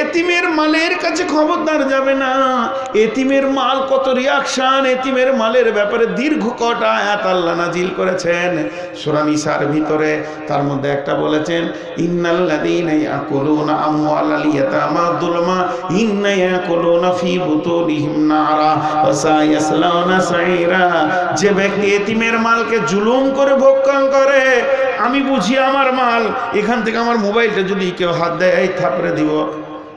এতিমের মালের কাছে খবরদার যাবে না। এতিমের মাল কত রিয়াকশন, এতিমের মালের ব্যাপারে দীর্ঘ কটা আয়াত আল্লাহ নাজিল করেছেন সূরা নিসার ভিতরে। তার মধ্যে একটা বলেছেন, ইন্নাল্লাযীনা ইয়াকুলুনা আমওয়ালাল ইয়াতামা যুলমা ইন্না ইয়াকুলুনা ফি বুতুনিহিম নারা ওয়া সায়াসলাউনা সাইরা। যে ব্যক্তি এতিমের মালকে জুলুম করে ভক্ষণ করে, আমি বুঝি আমার মাল, এখান থেকে আমার মোবাইলটা যদি কেউ হাত দেয় এই থাপড়ে দিব,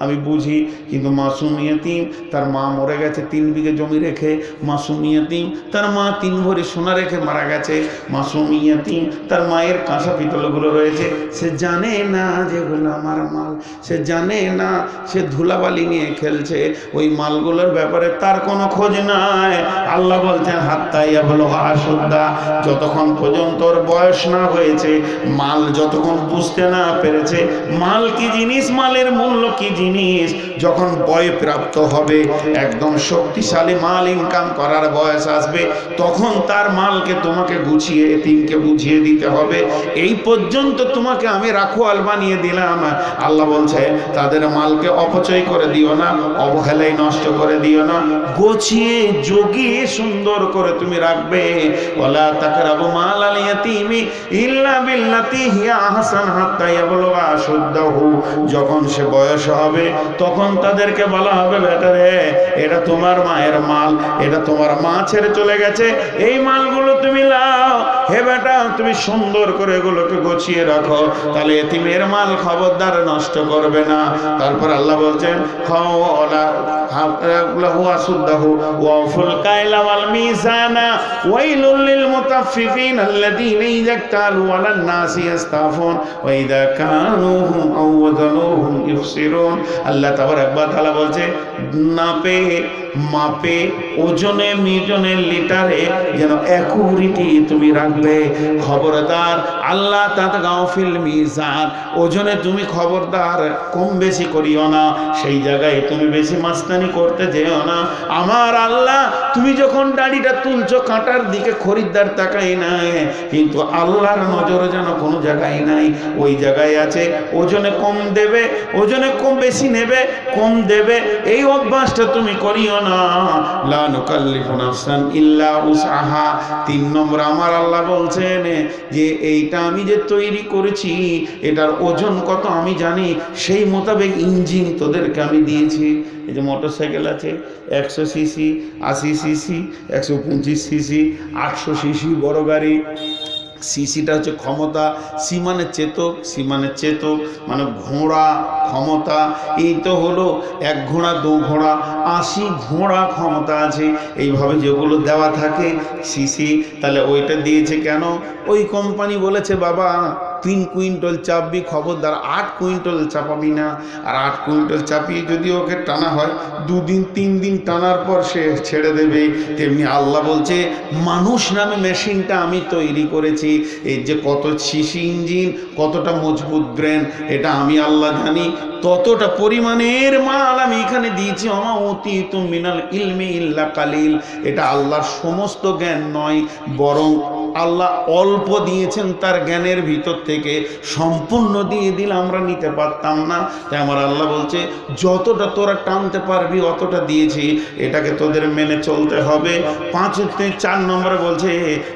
আমি বুঝি। কিন্তু মাসুম ইয়েতিম, তার মা মরে গেছে 3 বিঘে জমি রেখে। মাসুম ইয়েতিম, তার মা 3 ভরি সোনা রেখে মারা গেছে। মাসুম ইয়েতিম, তার মায়ের কাঁসা পিতলগুলো রয়েছে, সে জানে না যেগুলো আমার মাল, সে জানে না, সে ধুলাবালি নিয়ে খেলছে। ওই মালগুলোর ব্যাপারে তার কোনো খোঁজ নাই। আল্লাহ বলছেন হাত্তা ইয়াবলুগা আশুদ্দা, যতক্ষণ পর্যন্ত ওর বয়স না হয়েছে, মাল যতক্ষণ বুঝতে না পেরেছে মাল কি জিনিস, মালের মূল্য কি জিনিস, যখন বয় প্রাপ্ত হবে, একদম শক্তিশালী মাল ইনকাম করার বয়স আসবে, তখন তার মালকে তোমাকে গুছিয়ে এতিমকে বুঝিয়ে দিতে হবে। এই পর্যন্ত তোমাকে আমি রাখোয়াল বানিয়ে দিলাম। আল্লাহ বলছে তাদের মালকে অপচয় করে দিও না, অবহেলায় নষ্ট করে দিও না, গুছিয়ে জগিয়ে সুন্দর করে তুমি রাখবে। ওয়ালা তাকরাবু মালাল ইয়াতীমি ইল্লা বিল্লাতি হিয়া আহসান হাত্তা ইয়াবলুগা আশুদ্দাহু, যখন সে বয়স হবে তখন তাদেরকে বলা হবে, বেটা রে, এটা তোমার মায়ের মাল, এটা তোমার মা ছেড়ে চলে গেছে, এই মালগুলো তুমি লাও, হে বেটা তুমি সুন্দর করে এগুলোকে গুছিয়ে রাখো, তাহলে এতিমের মাল খবরদার নষ্ট করবে না। তারপর আল্লাহ বলছেন খাওয়ালা লাহু আসুদ্দাহু ওয়াফুল কাইলা ওয়াল মিজানা ওয়াইলুল লিল মুতাফফিফিন আল্লাযীনা ইয়াক্তালু আলান নাসি ইস্তাফুন ওয়া ইযা কানুহুম আও ওয়াজানুহুম ইখসিরুন। আল্লাহ তাবারক ওয়া তাআলা বলছে নাপে মাপে ওজনে মিজনে লিটারে যেন অ্যাকুরেটি তুমি রাখবে। খবরদার আল্লাহ তাতগাও ফিল মিজান, ওজনে তুমি খবরদার কম বেশি করিও না, সেই জায়গায় তুমি বেশি মাস্তানি করতে যেও না। আমার আল্লাহ, তুমি যখন দাড়িটা তুলছো কাঁটার দিকে খরিদ্দার তাকাই নাই, কিন্তু আল্লাহর নজর যেন কোনো জায়গায় নাই, ওই জায়গায় আছে ওজনে কম দেবে, ওজনে কম বেশি নেবে, কম দেবে, এই অভ্যাসটা তুমি করিও না। লা নুকাল্লিফু নাফসান ইল্লা উসআহা। 3 নম্বর আমার আল্লাহ বলছেন যে এইটা আমি যে তৈরি করেছি এটার ওজন কত আমি জানি, সেই মোতাবেক ইঞ্জিন তোদেরকে আমি দিয়েছি। এই যে মোটরসাইকেল আছে 100 সিসি, 80 সিসি, 125 সিসি, 800 সিসি বড় গাড়ি। সিসিটা হচ্ছে ক্ষমতা, সি মানে চেতক, সি মানে চেতক মানে ঘোড়া ক্ষমতা। এই তো হলো 1 ঘোড়া 2 ঘোড়া 80 ঘোড়া ক্ষমতা আছে, এইভাবে যেগুলো দেওয়া থাকে সিসি। তাহলে ওইটা দিয়েছে কেন? ওই কোম্পানি বলেছে বাবা 3 কুইন্টাল চাপবি, খবরদার 8 কুইন্টাল চাপাবি না। আর 8 কুইন্টাল চাপিয়ে যদি ওকে টানা হয় 2 দিন 3 দিন টানার পর সে ছেড়ে দেবে। তেমনি আল্লাহ বলছে মানুষ নামে মেশিনটা আমি তৈরি করেছি, এর যে কত সিসি ইঞ্জিন, কতটা মজবুত ব্রেন, এটা আমি আল্লাহ জানি। ততটা পরিমাণের মাল আমি এখানে দিয়েছি। আমা উতীতুম মিনাল ইলমি ইল্লা কালিল। এটা আল্লাহর সমস্ত জ্ঞান নয়, বরং আল্লাহ অল্প দিয়েছেন তার জ্ঞানের ভিতর থেকে, সম্পূর্ণ দিয়ে দিলে আমরা নিতে পারতাম না। তাই আমার আল্লাহ বলছে যতটা তোরা টানতে পারবি অতটা দিয়েছি, এটাকে তোদের মেনে চলতে হবে। 4 নম্বরে বলছে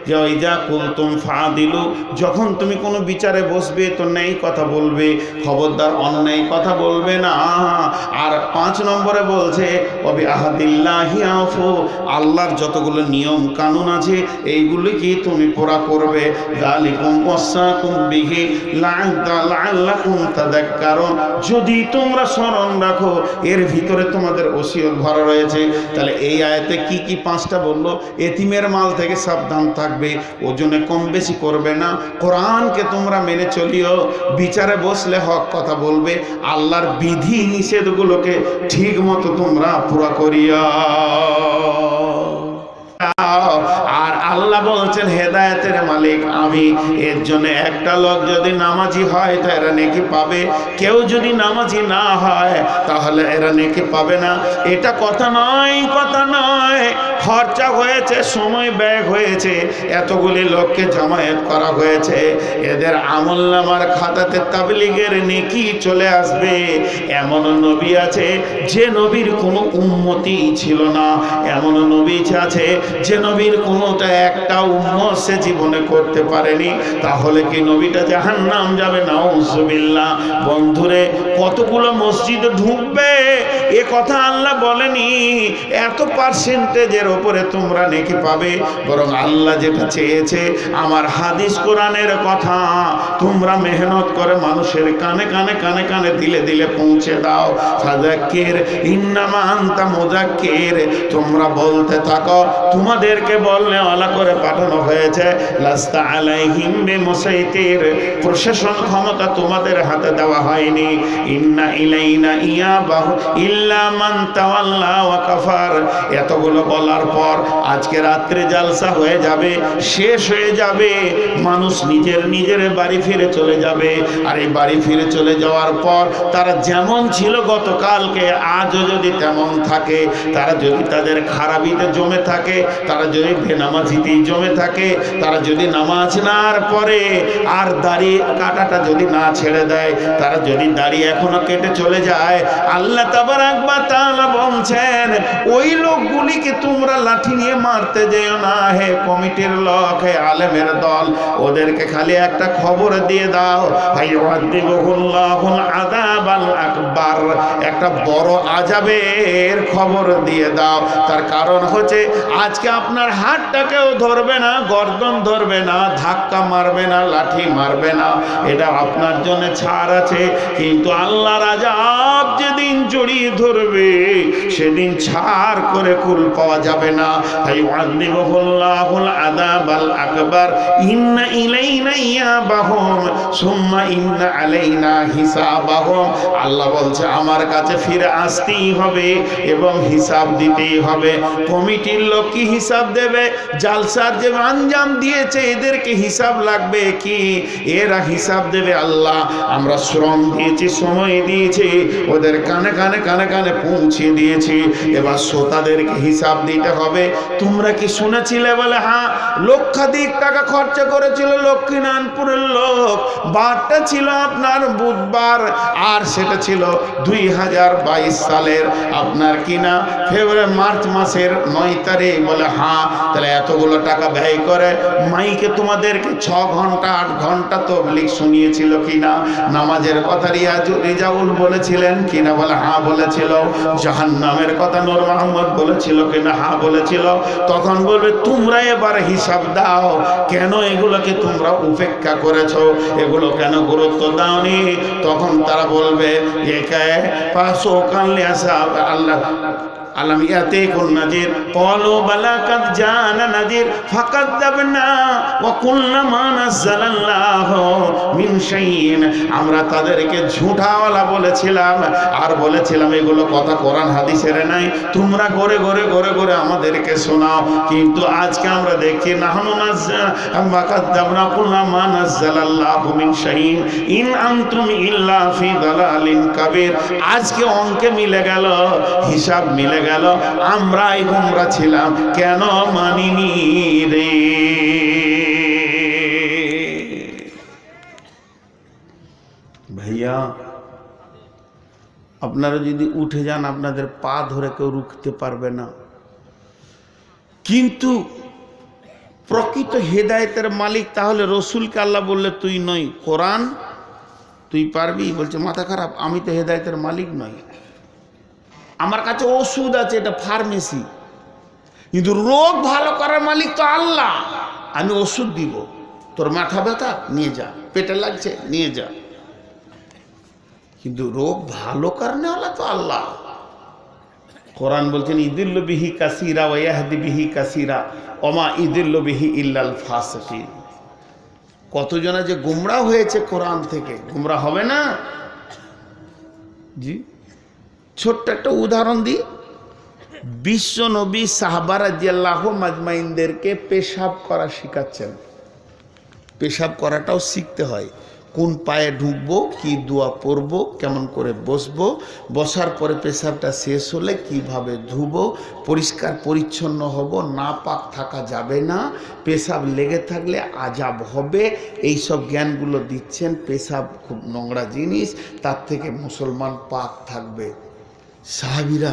যে ইজা কুলতুম ফাদিলু, যখন তুমি কোনো বিচারে বসবে তো ন্যায় কথা বলবে, খবরদার অন্যায় কথা বলবে না। আর 5 নম্বরে বলছে ওয়াবি আহাদিল্লাহি আফু, আল্লাহর যতগুলো নিয়ম কানুন আছে এইগুলো কি তুমি পুরা করবে। যালিকুম ওয়াসাকুম বিহি লাআল্লাকুম তাযাক্কারুন, যদি তোমরা স্মরণ রাখো, এর ভিতরে তোমাদের ওসিয়ত ভরা রয়েছে। তাহলে এই আয়াতে কি কি 5টা বললো? এতিমের মাল থেকে সাবধান থাকবে, ওজনে কম বেশি করবে না, কোরআনকে তোমরা মেনে চলিও, বিচারে বসলে হক কথা বলবে, আল্লাহর বিধি নিষেধগুলোকে ঠিক মতো তোমরা পুরা করিও। আর আল্লাহ বলছেন হেদায়েতের মালিক আমি। এর জন্য একটা লোক যদি নামাজি হয় তো এরা নেকি পাবে, কেউ যদি নামাজি না হয় তাহলে এরা নেকি পাবে না। এটা কথা নয়, কথা নয়, খরচা হয়েছে, সময় ব্যয় হয়েছে, এতগুলি লোককে জামায়াত করা হয়েছে, এদের আমলনামার খাতাতে তাবলীগের নেকি চলে আসবে। এমন নবী আছে যে নবীর কোনো উম্মতি ছিল না, এমন নবী আছে যে নবীর কোনোটা একটা উম্মত সে জীবনে করতে পারেনি, তাহলে কি নবীটা জাহান্নাম যাবে? নাউজুবিল্লাহ। বন্ধুরে, কতগুলো মসজিদে ঢুকবে এ কথা আল্লাহ বলেনি এত পার্সেন্টেজের ওপরে তোমরা নেকি পাবে, বরং আল্লাহ যেটা চেয়েছে আমার হাদিস কোরআনের কথা তোমরা মেহনত করে মানুষের কানে কানে কানে কানে দিলে দিলে পৌঁছে দাও। ফাযাক্কির ইন্নামা আনতা মুযাক্কির, তোমরা বলতে থাকো, তোমাদেরকে বললে ওয়ালা করে পাঠানো হয়েছে। লাস্তা আলাইহিম বিমুসাইতির, প্রশাসন ক্ষমতা তোমাদের হাতে দেওয়া হয়নি। ইন্না ইলাইনা ইয়াবাহু ইল্লা মান তাওয়াল্লা ওয়া কাফার। এতগুলো বলার পর আজকে রাত্রে জালসা হয়ে যাবে, শেষ হয়ে যাবে, মানুষ নিজের নিজের বাড়ি ফিরে চলে যাবে। আর এই বাড়ি ফিরে চলে যাওয়ার পর তারা যেমন ছিল গতকালকে আজও যদি তেমন থাকে, তারা যদি তাদের খারাপিতে জমে থাকে, তারা যদি বেনামাজিতেই জমে থাকে, তারা যদি নামাজ না পড়ে আর দাড়ি কাটাটা যদি না ছেড়ে দেয়, তারা যদি দাড়ি এখনো কেটে চলে যায়, আল্লাহ তাবারাক ওয়া তাআলা বলছেন ওই লোকগুলিকে তোমরা লাঠি নিয়ে মারতে যেও না। হে কমিটির লোক, হে আলেমের দল, ওদেরকে খালি একটা খবর দিয়ে দাও, হাইয়ুআযিবুহুল্লাহুল আযাবাল আকবার, একটা বড় আযাবের খবর দিয়ে দাও। তার কারণ হচ্ছে আজকে আপনার হাতটাকেও ধরবে না, গর্দন ধরবে না, ধাক্কা মারবে না, লাঠি মারবে না, এটা আপনার জন্য ছাড় আছে। কিন্তু আল্লাহর আযাব যেদিন জড়িয়ে ধরবে সেদিন ছাড় করে কুল পাওয়া যাবে না। হাইয়ুআযিবুহুল্লাহুল আযাবাল আকবার, ইন্না ইলাইনা ইয়াবাহুম সুম্মা ইন্না আলাইনা হিসাবাহুম। আল্লাহ বলছে আমার কাছে ফিরে আসতেই হবে এবং হিসাব দিতেই হবে। কমিটির লোক কি হিসাব দেবে? জালসার যে আঞ্জাম দিয়েছে এদেরকে হিসাব লাগবে কি? এরা হিসাব দেবে আল্লাহ। আমরা শ্রম দিয়েছি, সময় দিয়েছি, ওদের কানে কানে কানে কানে পৌঁছে দিয়েছি, এবার শ্রোতাদেরকে হিসাব দিতে হবে। তোমরা কি শুনেছিলে? বলে হ্যাঁ, লক্ষাধিক টাকা খরচা করেছিল লক্ষ্মীনারায়ণপুরের লোক। বারটা ছিল আপনার বুধবার, আর সেটা ছিল 2022 সালের আপনার কিনা মার্চ মাসের 9 তারিখ। বলে হ্যাঁ, তাহলে এতগুলো টাকা ব্যয় করে মাইকে তোমাদেরকে 6 ঘন্টা 8 ঘন্টা তাবলীগ শুনিয়েছিল কিনা? নামাজের কথা রিজাউল বলেছিলেন কিনা? বলে হ্যাঁ বলেছিল। জাহান্নামের কথা নূর মোহাম্মদ বলেছিল কিনা? হ্যাঁ বলেছিল। তখন বলবে তোমরা এবার হিসাব দাও, কেন এগুলোকে তোমরা উপেক্ষা করেছো, এগুলো কেন গুরুত্ব দাওনি? তখন তারা বলবে একে পাঁচশো কানলে আসা আল্লাহ আলম ইয়াতিকুন নাজির ক্বালু বালা কাদ জানা নাজির ফাকাযযাবনা ওয়া কুলনা মা নাযালাল্লাহু মিন শাইইন। আমরা তাদেরকে ঝুঠাওয়ালা বলেছিলাম আর বলেছিলাম এগুলো কথা কোরআন হাদিসের নাই, তোমরা গড়ে গড়ে গড়ে গড়ে আমাদেরকে শোনাও। কিন্তু আজকে আমরা দেখি নাহনু ফাকাযযাবনা কুলনা মা নাযালাল্লাহু মিন শাইইন ইন আনতুম ইল্লা ফি দালালিন কাবীর। আজকে অঙ্কে মিলে গেল, হিসাব মিলে গেল, আমরাই গুমরা ছিলাম, কেন মানিনি রে? ভাইয়া, আপনারা যদি উঠে যান আপনাদের পা ধরে কেউ রুখতে পারবে না। কিন্তু প্রকৃত হেদায়েতের মালিক তাহলে রসুলকে আল্লাহ বললে তুই নই, কোরআন তুই পারবি? বলছে মাথা খারাপ, আমি তো হেদায়েতের মালিক নই, আমার কাছে ওষুধ আছে, এটা ফার্মেসি, কিন্তু রোগ ভালো করার মালিক তো আল্লাহ। আমি ওষুধ দিব, তোর মাথা ব্যথা নিয়ে যা, পেটে লাগছে নিয়ে যা, কিন্তু রোগ ভালো কারণে আল্লাহ তো আল্লাহ। কোরআন বলছেন ইদিল্লু বিহি কাসীরা ওয়া ইয়াহদি বিহি কাসীরা ওমা ইদিল্লু বিহি ইল্লাল ফাসিকিন। কতজনা যে গুমরাহ হয়েছে কোরআন থেকে, গুমরাহ হবে না? জি, ছোট্ট একটা উদাহরণ দিই। বিশ্ব নবী সাহাবা রাদিয়াল্লাহু মাজমাইনদেরকে পেশাব করা শিখাচ্ছেন। পেশাব করাটাও শিখতে হয়। কোন পায়ে ঢুকবো, কি দোয়া পড়বো, কেমন করে বসবো, বসার পরে পেশাবটা শেষ হলে কিভাবে ধুবো, পরিষ্কার পরিচ্ছন্ন হব, না পাক থাকা যাবে না, পেশাব লেগে থাকলে আজাব হবে, এই সব জ্ঞানগুলো দিচ্ছেন। পেশাব খুব নোংরা জিনিস, তার থেকে মুসলমান পাক থাকবে। সাহাবীরা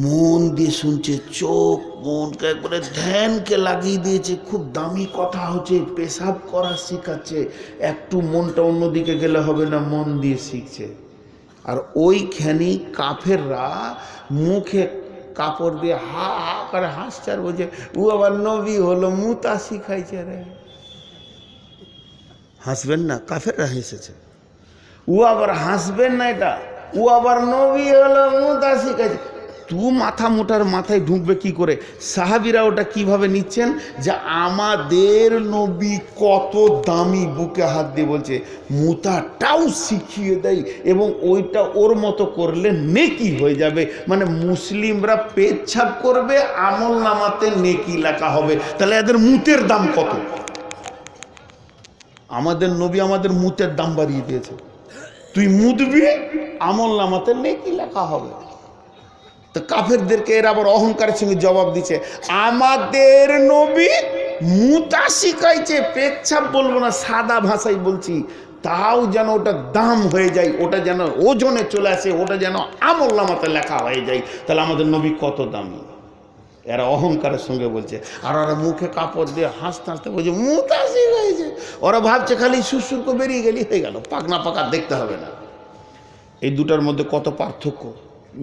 মন দিয়ে শুনছে, চোখ মনকে একবারে ধ্যানকে লাগিয়ে দিয়েছে। খুব দামি কথা হচ্ছে, পেশাব করা শিখাচ্ছে, একটু মনটা অন্যদিকে গেলে হবে না, মন দিয়ে শিখছে। আর ওইখানে কাফেররা মুখে কাপড় দিয়ে হা হা করে হাসছে, আর বলছে ও আবার নবী হলো, মুতা শিখাইছে রে। হাসবেন না, কাফেররা হেসেছে। ও আবার হাসবেন না, এটা ও আবার নবী হলো, মুতা শিখাইছে। তু মাথা মোটার মাথায় ঢুকবে কি করে? সাহাবীরা ওটা কিভাবে নিচ্ছেন যে আমাদের নবী কত দামি, বুকে হাত দিয়ে বলছে মুতাটাও শিখিয়ে দেয়, এবং ওইটা ওর মতো করলে নেকি হয়ে যাবে। মানে মুসলিমরা পেচ্ছাপ করবে, আমল নামাতে নেকি লেখা হবে। তাহলে এদের মুতের দাম কত? আমাদের নবী আমাদের মুতের দাম বাড়িয়ে দিয়েছে। তুই মুতবি, আমল নামাতে নেকি লেখা হবে। তো কাফেরদেরকে এরা আবার অহংকারের সঙ্গে জবাব দিচ্ছে, আমাদের নবী মুতা শিখাইছে, পেচ্ছাপ বলবো না, সাদা ভাষায় বলছি, তাও যেন ওটা দাম হয়ে যায়, ওটা যেন ওজনে চলে আসে, ওটা যেন আমল নামাতে লেখা হয়ে যায়। তাহলে আমাদের নবী কত দামি। এরা অহংকারের সঙ্গে বলছে, আর ওরা মুখে কাপড় দিয়ে হাসতে হাসতে বলছে মুতা শিখাইছে। ওরা ভাবছে খালি সুসুর করে বেরিয়ে গেলি হয়ে গেল, পাক না পাকা দেখতে হবে না। এই দুটার মধ্যে কত পার্থক্য,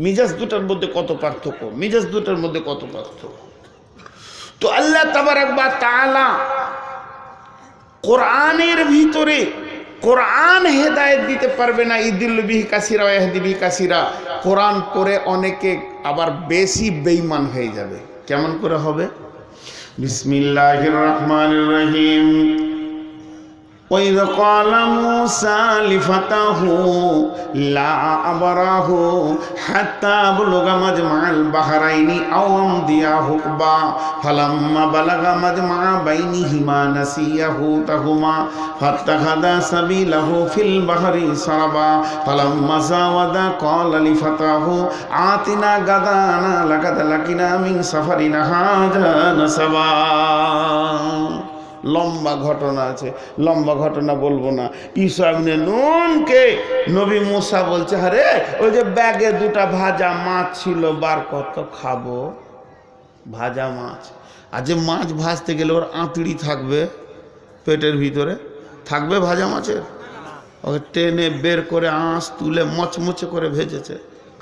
মিজাজ দুটার মধ্যে কত পার্থক্য, মিজাজ দুটার মধ্যে কত পার্থক্য। তো আল্লাহ তাবারক ওয়া তাআলা কোরআনের ভিতরে, কোরআন হেদায়েত দিতে পারবে না, ইদিল্লু বিহি কাসিরা ওয়া ইয়াহদি বিহি কাসিরা। কোরআন পড়ে অনেকে আবার বেশি বেঈমান হয়ে যাবে। কেমন করে হবে? বিসমিল্লাহির রাহমানির রহিম। وَإِذْ قَالَ مُوسَى لِفَتَاهُ لَا أَبْرَحُ حَتَّى أَبْلُغَ مَجْمَعَ الْبَحْرَيْنِ أَوْ أَمْضِيَ حُقْبًا فَلَمَّا بَلَغَ مَجْمَعَ بَيْنِهِمَا نَسِيَ حُوتَهُمَا فَاتَّخَذَ سَبِيلَهُ فِي الْبَحْرِ سَرَبًا فَلَمَّا جَاوَزَا قَالَ لِفَتَاهُ آتِنَا غَدَاءَنَا لَقَدْ لَقِينَا مِنْ سَفَرِنَا هَذَا نَصَبًا। লম্বা ঘটনা আছে, লম্বা ঘটনা বলবো না। ঈসা ইবনে নুনকে নবী মুসা বলছে, আরে ওই যে ব্যাগে দুটা ভাজা মাছ ছিল, বার কত খাবো ভাজা মাছ। আর যে মাছ ভাজতে গেলে ওর আঁতড়ি থাকবে, পেটের ভিতরে থাকবে ভাজা মাছের, ওকে টেনে বের করে আঁশ তুলে মচমচে করে ভেজেছে,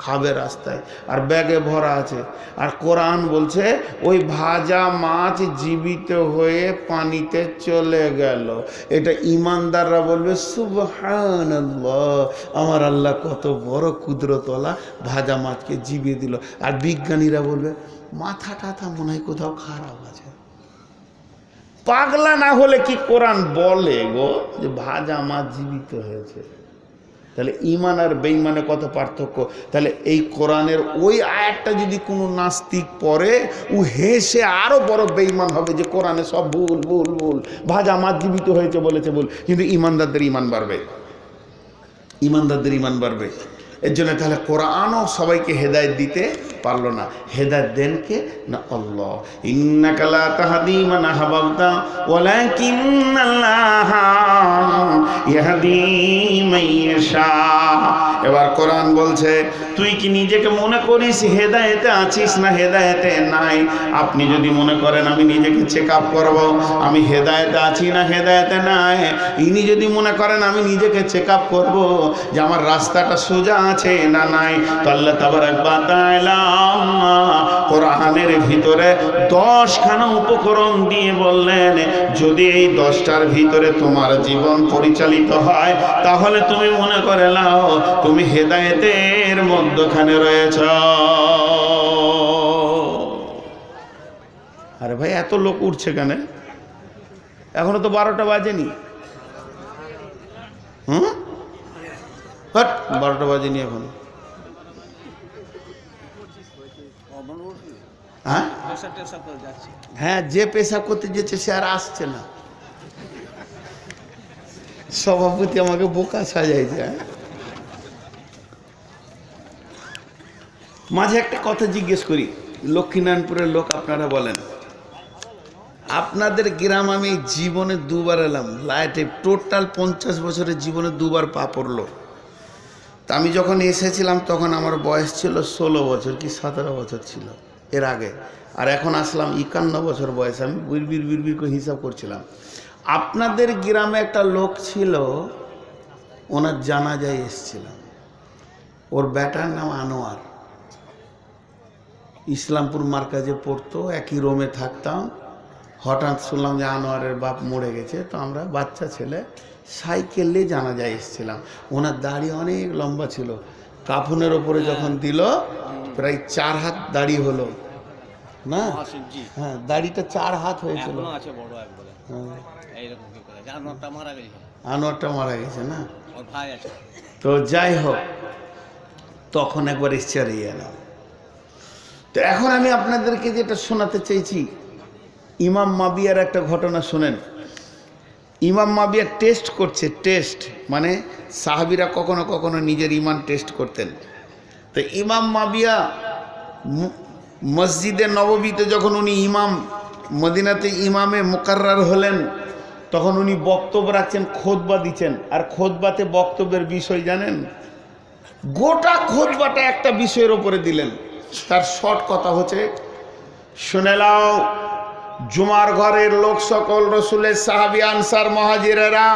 খাবে রাস্তায়, আর ব্যাগে ভরা আছে। আর কোরআন বলছে ওই ভাজা মাছ জীবিত হয়ে পানিতে চলে গেল। এটা ইমানদাররা বলবে সুবহানাল্লাহ, আমার আল্লাহ কত বড় কুদরতওয়ালা, ভাজা মাছকে জীবিয়ে দিল। আর বিজ্ঞানীরা বলবে মাথা টাথা মনে হয় কোথাও খারাপ আছে। পাগলা না হলে কি কোরআন বলে গো যে ভাজা মাছ জীবিত হয়েছে? তাহলে ইমান আর বেঈমানে কত পার্থক্য। তাহলে এই কোরআনের ওই আয়াতটা যদি কোনো নাস্তিক পড়ে, ও হেসে আরো বড় বেঈমান হবে যে কোরআনে সব ভুল ভুল ভুল, ভাজা মাছ জীবিত হয়েছে বলেছে ভুল। কিন্তু ইমানদারদের ইমান বাড়বে, ইমানদারদের ইমান বাড়বে। এর জন্য তাহলে কোরআনও সবাইকে হেদায়েত দিতে পারলো না। হেদায়েত দেন কে? না আল্লাহ। ইন্নাকা লা তাহদি মান আহবাবতা ওয়ালাকিন্নাল্লাহা ইয়াহদি মান ইয়াশা। এবার কোরআন বলছে তুই কি নিজেকে মনে করিস হেদায়েতে আছিস না হেদায়েতে নাই? আপনি যদি মনে করেন আমি নিজেকে চেক আপ করবো আমি হেদায়েতে আছি না হেদায়েতে নাই, ইনি যদি মনে করেন আমি নিজেকে চেক আপ করবো যে আমার রাস্তাটা সোজা আছে না নাই, তো আল্লাহ তাবারক ওয়া তাআলা কোরআনের ভিতরে 10খানা উপকরণ দিয়ে বললেন যদি এই 10টার ভিতরে তোমার জীবন পরিচালিত হয় তাহলে তুমি মনে করে নাও তুমি হেদায়েতের মধ্যখানে রয়েছ। আরে ভাই এত লোক উঠছে কেন? এখনো তো 12টা বাজেনি। 12টা বাজেনি এখন। হ্যাঁ, যে পেশাব করতে যেছে সে আর আসছে না। সভাপতি আমাকে বোকা সাজাইছে। মাঝে একটা কথা জিজ্ঞেস করি, লক্ষ্মীনারায়ণপুরের লোক আপনারা বলেন, আপনাদের গ্রাম আমি জীবনে দুবার এলাম, লাইটে টোটাল 50 বছরের জীবনে দুবার পা পড়লো। তা আমি যখন এসেছিলাম তখন আমার বয়স ছিল 16 বছর কি 17 বছর ছিল এর আগে, আর এখন আসলাম 51 বছর বয়স। আমি বিড়বিড় করে হিসাব করছিলাম। আপনাদের গ্রামে একটা লোক ছিল, ওনার জানাজায় এসেছিলাম। ওর বেটার নাম আনোয়ার, ইসলামপুর মার্কাজে পড়তো, একই রুমে থাকতাম। হঠাৎ শুনলাম যে আনোয়ারের বাপ মরে গেছে, তো আমরা বাচ্চা ছেলে সাইকেলে জানাজায় এসেছিলাম। ওনার দাড়ি অনেক লম্বা ছিল, কাফনের ওপরে যখন দিল প্রায় 4 হাত দাড়ি হলো না? হ্যাঁ, দাড়িটা 4 হাত হয়েছিল। আনোয়ারটা মারা গেছে না? তো যাই হোক, তখন একবার এসে এলাম। তো এখন আমি আপনাদেরকে যেটা শোনাতে চাইছি, ইমাম মাবিয়ার একটা ঘটনা শোনেন। ইমাম মাবিয়া টেস্ট করছে, টেস্ট মানে সাহাবীরা কখনো কখনো নিজের ইমান টেস্ট করতেন। তো ইমাম মাবিয়া মসজিদে নববীতে যখন উনি ইমাম, মদিনাতে ইমামে মুকাররার হলেন, তখন উনি বক্তব্য রাখছেন, খুতবা দিচ্ছেন। আর খুতবাতে বক্তব্যের বিষয় জানেন, গোটা খুতবাটা একটা বিষয়ের উপরে দিলেন। তার শর্ট কথা হচ্ছে, শুনে নাও জুমার ঘরের লোক সকল, রসুলের সাহাবী, আনসার, মুহাজিরেরা,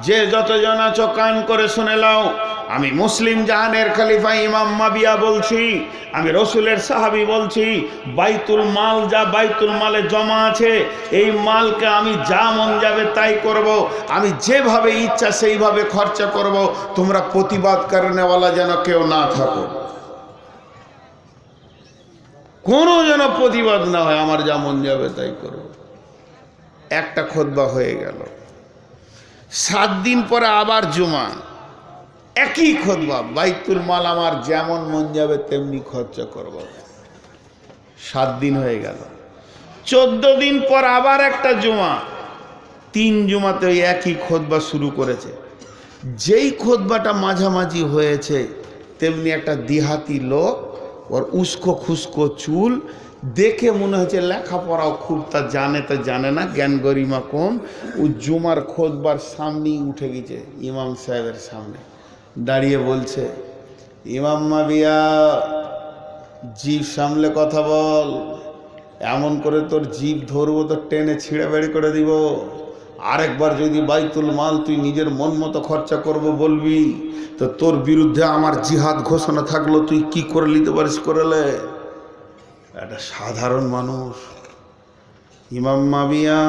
যে যতজন আছো কান করে শুনে নাও। আমি মুসলিম জাহানের খলিফা ইমাম মাবিয়া বলছি, আমি রসুলের সাহাবী বলছি, বাইতুল মাল, যা বাইতুল মালে জমা আছে, এই মালকে আমি যা মন যাবে তাই করব, আমি যেভাবে ইচ্ছা সেইভাবে খরচা করব। তোমরা প্রতিবাদ করেনেওয়ালা যেন কেউ না থাকো, কোনো যেন প্রতিবাদ না হয়, আমার যা মন যাবে তাই করব। একটা খুতবা হয়ে গেল। 7 দিন পরে আবার জুমা, একই খুতবা, বাইতুল মাল আমার যেমন মন যাবে তেমনি খরচা করব। 7 দিন হয়ে গেল। 14 দিন পর আবার একটা জুমা, 3 জুমাতে ওই একই খুতবা শুরু করেছে। যেই খুতবাটা মাঝামাঝি হয়েছে, তেমনি একটা দিহাতি লোক, ওর উস্কো খুস্কো চুল, দেখে মনে হচ্ছে লেখাপড়াও খুব তা জানে না, জ্ঞান গরিমা কম। ও জুমার খুতবার সামনেই উঠে গেছে, ইমাম সাহেবের সামনে দাঁড়িয়ে বলছে, ইমাম মাবিয়া, জিভ সামলে কথা বল, এমন করে তোর জিভ ধরবো তো টেনে ছিঁড়ে বেড়ি করে দিব। আরেকবার যদি বাইতুল মাল তুই নিজের মন মতো খরচা করব বলবি, তো তোর বিরুদ্ধে আমার জিহাদ ঘোষণা থাকলো, তুই কি করে নিতে পারিস করেলে। একটা সাধারণ মানুষ। ইমাম মাবিয়া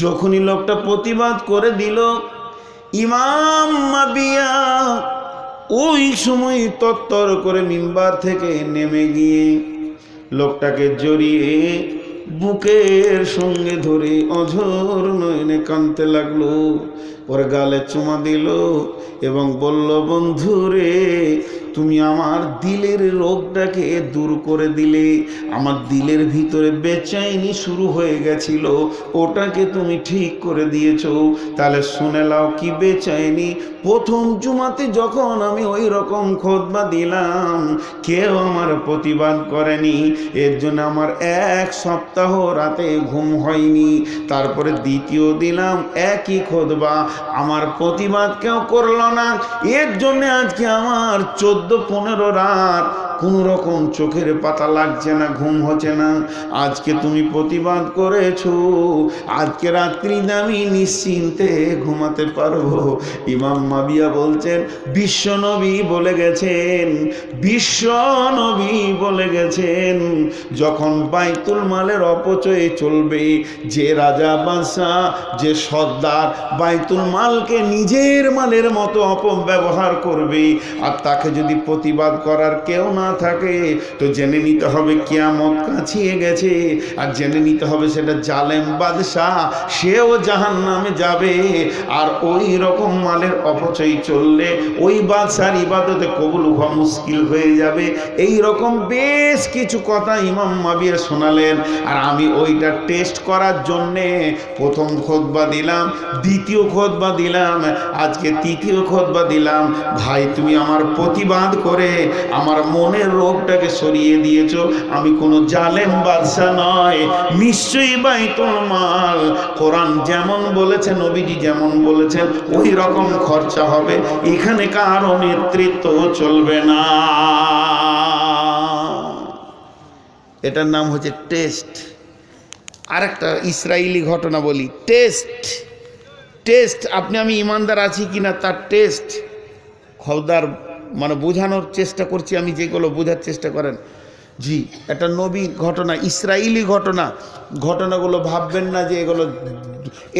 যখনই লোকটা প্রতিবাদ করে দিল, ইমাম মাবিয়া ওই সময় তত্তর করে মিম্বার থেকে নেমে গিয়ে লোকটাকে জড়িয়ে বুকের সঙ্গে ধরে অঝোর নয়নে কাঁদতে লাগলো, ওর গালে চুমা দিল এবং বলল, বন্ধুরে, তুমি আমার দিলের রোগটাকে দূর করে দিলে। আমার দিলের ভিতরে বেচैनी শুরু হয়ে গেছিল, ওটাকে তুমি ঠিক করে দিয়েছো। তাহলে শুনে নাও কি বেচैनी। প্রথম জুমাতে যখন আমি ওই রকম খুতবা দিলাম, কেউ আমার প্রতিবাদ করেনি, এর জন্য আমার 1 সপ্তাহ রাতে ঘুম হয়নি। তারপরে দ্বিতীয় দিলাম একই খুতবা, আমার প্রতিবাদ কেউ করলো না, এর জন্য আজকে আমার 14-15 রাত কোনো রকম চোখের পাতা লাগছে না, ঘুম হচ্ছে না। আজকে তুমি প্রতিবাদ করেছো, আজকে রাত্রিতে আমি নিশ্চিন্তে ঘুমাতে পারবো। ইমাম মাবিয়া বলছেন, বিশ্বনবী বলে গেছেন, বিশ্বনবী বলে গেছেন, যখন বাইতুল মালের অপচয় চলবে, যে রাজা বাদশাহ, যে সর্দার বাইতুল মালকে নিজের মালের মতো অপব্যবহার করবে, আর তাকে যদি প্রতিবাদ করার কেউ না না থাকে তো জেনে নিতে হবে কিয়ামত কাছিয়ে গেছে, আর জেনে নিতে হবে সেটা জালেম বাদশাহ, সেও জাহান্নামে যাবে। আর ওই রকম মালের অপচয় চললে ওই বাদশার ইবাদতে কবুল হওয়া মুশকিল হয়ে যাবে। এই রকম বেশ কিছু কথা ইমাম মাবিয়া শোনালেন, আর আমি ওইটা টেস্ট করার জন্যে প্রথম খুতবা দিলাম, দ্বিতীয় খুতবা দিলাম, আজকে তৃতীয় খুতবা দিলাম। ভাই তুমি আমার প্রতিবাদ করে আমার মনের রোগটাকে সরিয়ে দিয়েছো। আমি কোনো জালেম বাদশা নয়, নিশ্চয়ই বাইতুল মাল কোরআন যেমন বলেছে, নবীজি যেমন বলেছেন ওই রকম খরচা হবে, এখানে কারো নেতৃত্ব চলবে না। এটার নাম হচ্ছে টেস্ট। আরেকটা ইসরায়েলি ঘটনা বলি, টেস্ট আপনি আমি ইমানদার আছি কিনা তার টেস্ট। খবরদার, মানে বোঝানোর চেষ্টা করছি আমি, যেগুলো বোঝার চেষ্টা করেন। জি, এটা নবী ঘটনা, ইসরায়েলি ঘটনাগুলো ভাববেন না যে এগুলো,